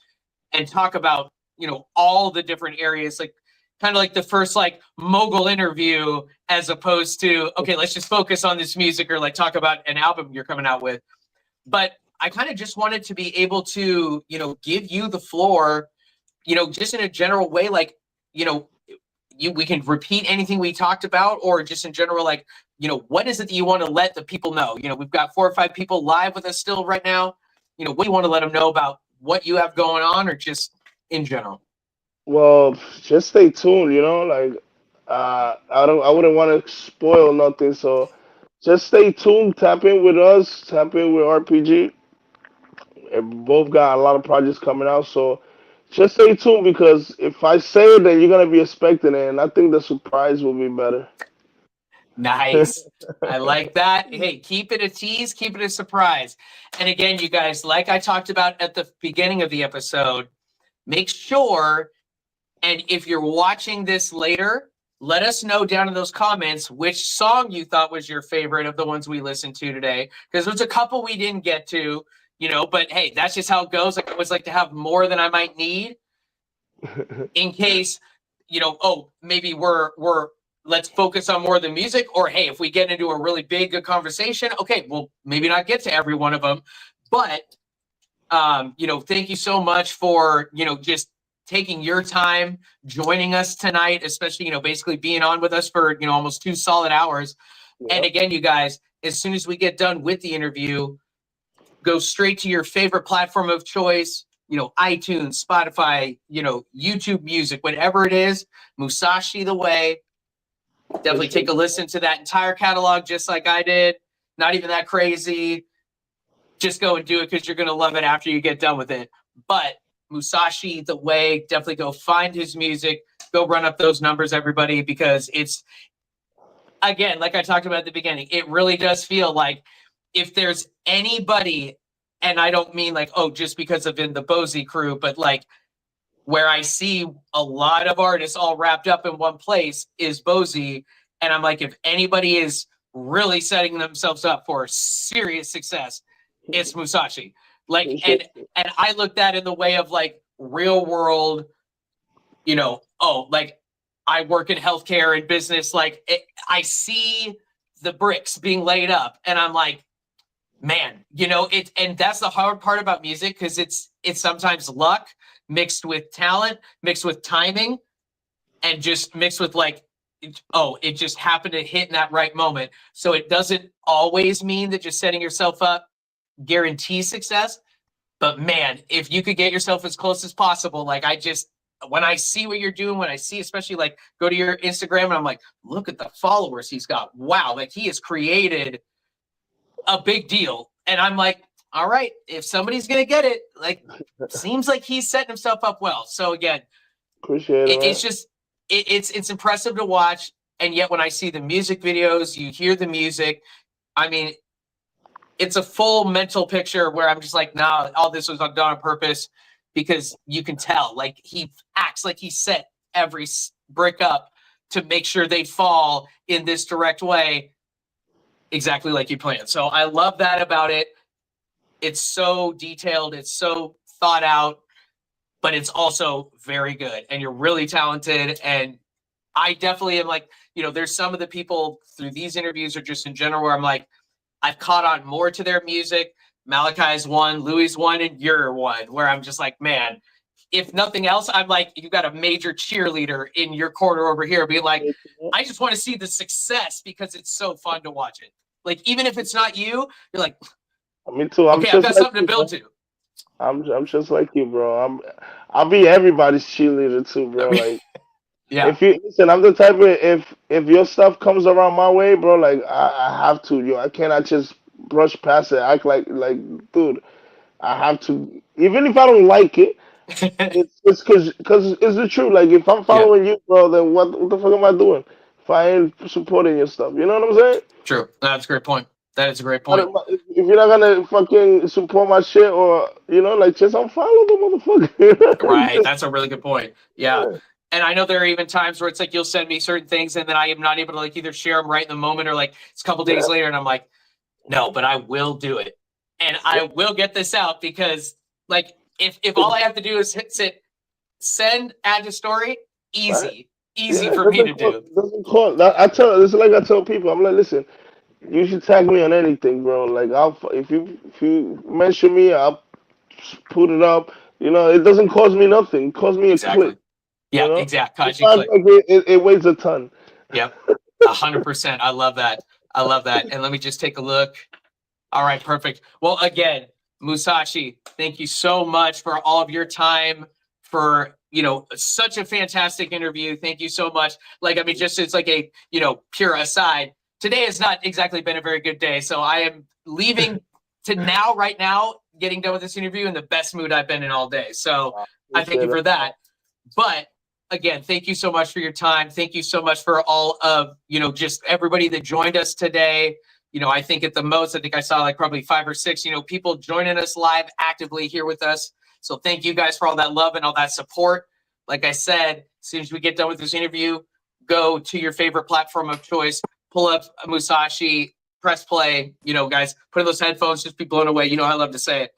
and talk about, you know, all the different areas, like kind of like the first like mogul interview, as opposed to, okay, let's just focus on this music or like talk about an album you're coming out with. But I kind of just wanted to be able to, you know, give you the floor, you know, just in a general way, like, you know, we can repeat anything we talked about, or just in general, like, you know, what is it that you want to let the people know? You know, we've got 4 or 5 people live with us still right now. You know, what do you want to let them know about what you have going on, or just in general? Well, just stay tuned, you know, like I wouldn't want to spoil nothing, so just stay tuned, tap in with us, tap in with RPG. And both got a lot of projects coming out, so just stay tuned, because if I say it, then you're gonna be expecting it, and I think the surprise will be better. Nice. I like that. Hey, keep it a tease, keep it a surprise. And again, you guys, like I talked about at the beginning of the episode, make sure, and if you're watching this later, let us know down in those comments which song you thought was your favorite of the ones we listened to today, because there's a couple we didn't get to, you know, but hey, that's just how it goes. I always like to have more than I might need in case, you know, oh, maybe we're let's focus on more of the music, or hey, if we get into a really big good conversation, okay, we'll maybe not get to every one of them. But you know, thank you so much for, you know, just taking your time, joining us tonight, especially, you know, basically being on with us for, you know, almost 2 solid hours. Yep. And again, you guys, as soon as we get done with the interview, go straight to your favorite platform of choice, you know, iTunes, Spotify, you know, YouTube Music, whatever it is, Musashi the Way. Definitely take a listen to that entire catalog, just like I did. Not even that crazy. Just go and do it, because you're going to love it after you get done with it. But Musashi the Way, definitely go find his music. Go run up those numbers, everybody, because it's, again, like I talked about at the beginning, it really does feel like if there's anybody, and I don't mean like, oh, just because of in the Bozy crew, but like where I see a lot of artists all wrapped up in one place is Bozy. And I'm like, if anybody is really setting themselves up for serious success, it's Musashi. Like, and I looked at it in the way of like real world, you know, oh, like I work in healthcare and business. Like I see the bricks being laid up, and I'm like, man, you know, and that's the hard part about music, because it's sometimes luck mixed with talent, mixed with timing, and just mixed with like, oh, it just happened to hit in that right moment. So it doesn't always mean that just setting yourself up guarantees success. But man, if you could get yourself as close as possible, like when I see what you're doing, when I see, especially like go to your Instagram and I'm like, look at the followers he's got. Wow. Like he has created a big deal. And I'm like, all right, if somebody's going to get it, like, seems like he's setting himself up well. So again, appreciate it. It's just, it's impressive to watch. And yet when I see the music videos, you hear the music, I mean, it's a full mental picture where I'm just like, nah, all this was done on purpose, because you can tell, like, he acts like he set every brick up to make sure they fall in this direct way, exactly like you planned. So I love that about it. It's so detailed, it's so thought out, but it's also very good, and you're really talented. And I definitely am like, you know, there's some of the people through these interviews or just in general where I'm like, I've caught on more to their music. Malachi's one, Louis one, and you're one, where I'm just like, man, if nothing else, I'm like, you got a major cheerleader in your corner over here being like, I just want to see the success because it's so fun to watch it. Like, even if it's not you, you're like, Me too. I'm Okay, I've just got like something you, to build bro. to. I'm just like you, bro. I'll be everybody's cheerleader too, bro. Like Yeah. if you listen, I'm the type of if your stuff comes around my way, bro, like I have to, I cannot just brush past it, act like dude, I have to, even if I don't like it, it's because it's the truth. Like if I'm following you, bro, then what the fuck am I doing if I ain't supporting your stuff? You know what I'm saying? True. That's a great point. That is a great But point. if you're not gonna fucking support my shit, or like just unfollow the motherfucker. Right. That's a really good point. Yeah. And I know there are even times where it's like you'll send me certain things and then I am not able to like either share them right in the moment or like it's a couple days later and I'm like, no, but I will do it. And I will get this out because like if all I have to do is hit send, add to story, easy for me to do. Doesn't cost. I tell. It's like I tell people. I'm like, listen, you should tag me on anything, bro. Like if you mention me, I'll put it up. It doesn't cost me nothing. It costs me a click. Yeah, exactly. Like it weighs a ton. Yep. 100%. I love that. And let me just take a look. All right, perfect. Well, again, Musashi, thank you so much for all of your time, for such a fantastic interview. Thank you so much. Like, I mean, just it's like a pure aside. Today has not exactly been a very good day, so I am leaving right now, getting done with this interview in the best mood I've been in all day. So I thank you for that. But again, thank you so much for your time. Thank you so much for all of, just everybody that joined us today. I think at the most, I think I saw like probably 5 or 6, people joining us live actively here with us. So thank you guys for all that love and all that support. Like I said, as soon as we get done with this interview, go to your favorite platform of choice, pull up Musashi, press play, guys, put in those headphones, just be blown away. I love to say it.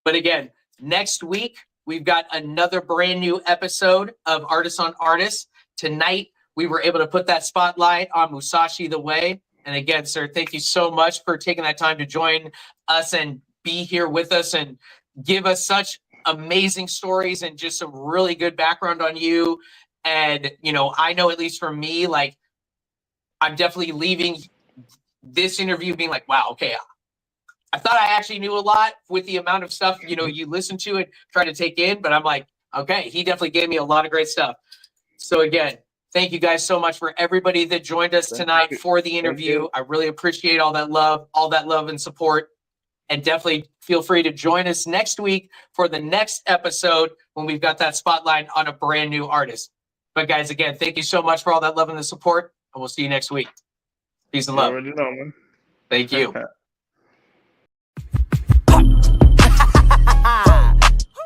But again, next week, we've got another brand new episode of Artists on Artists. Tonight, we were able to put that spotlight on Musashi the Way. And again, sir, thank you so much for taking that time to join us and be here with us and give us such amazing stories and just some really good background on you. And, I know at least for me, like, I'm definitely leaving this interview being like, wow, okay, I thought I actually knew a lot with the amount of stuff, you listen to and try to take in, but I'm like, okay, he definitely gave me a lot of great stuff. So again, thank you guys so much for everybody that joined us tonight for the interview. I really appreciate all that love and support. And definitely feel free to join us next week for the next episode when we've got that spotlight on a brand new artist. But guys, again, thank you so much for all that love and the support, and we'll see you next week. Peace and love. You already know, man. Thank you.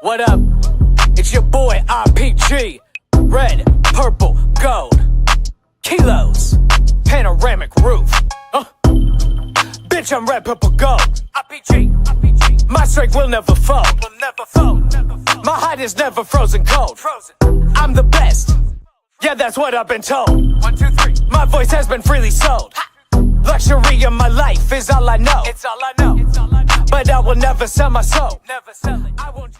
What up? It's your boy RPG. Red, purple, gold. Kilos. Panoramic roof. Bitch, I'm red, purple, gold. RPG. My strength will never fold. My heart is never frozen cold. I'm the best. Yeah, that's what I've been told. 1, 2, 3. My voice has been freely sold. Luxury in my life is all I know. It's all I know. But I will never sell my soul. Never sell it. I won't.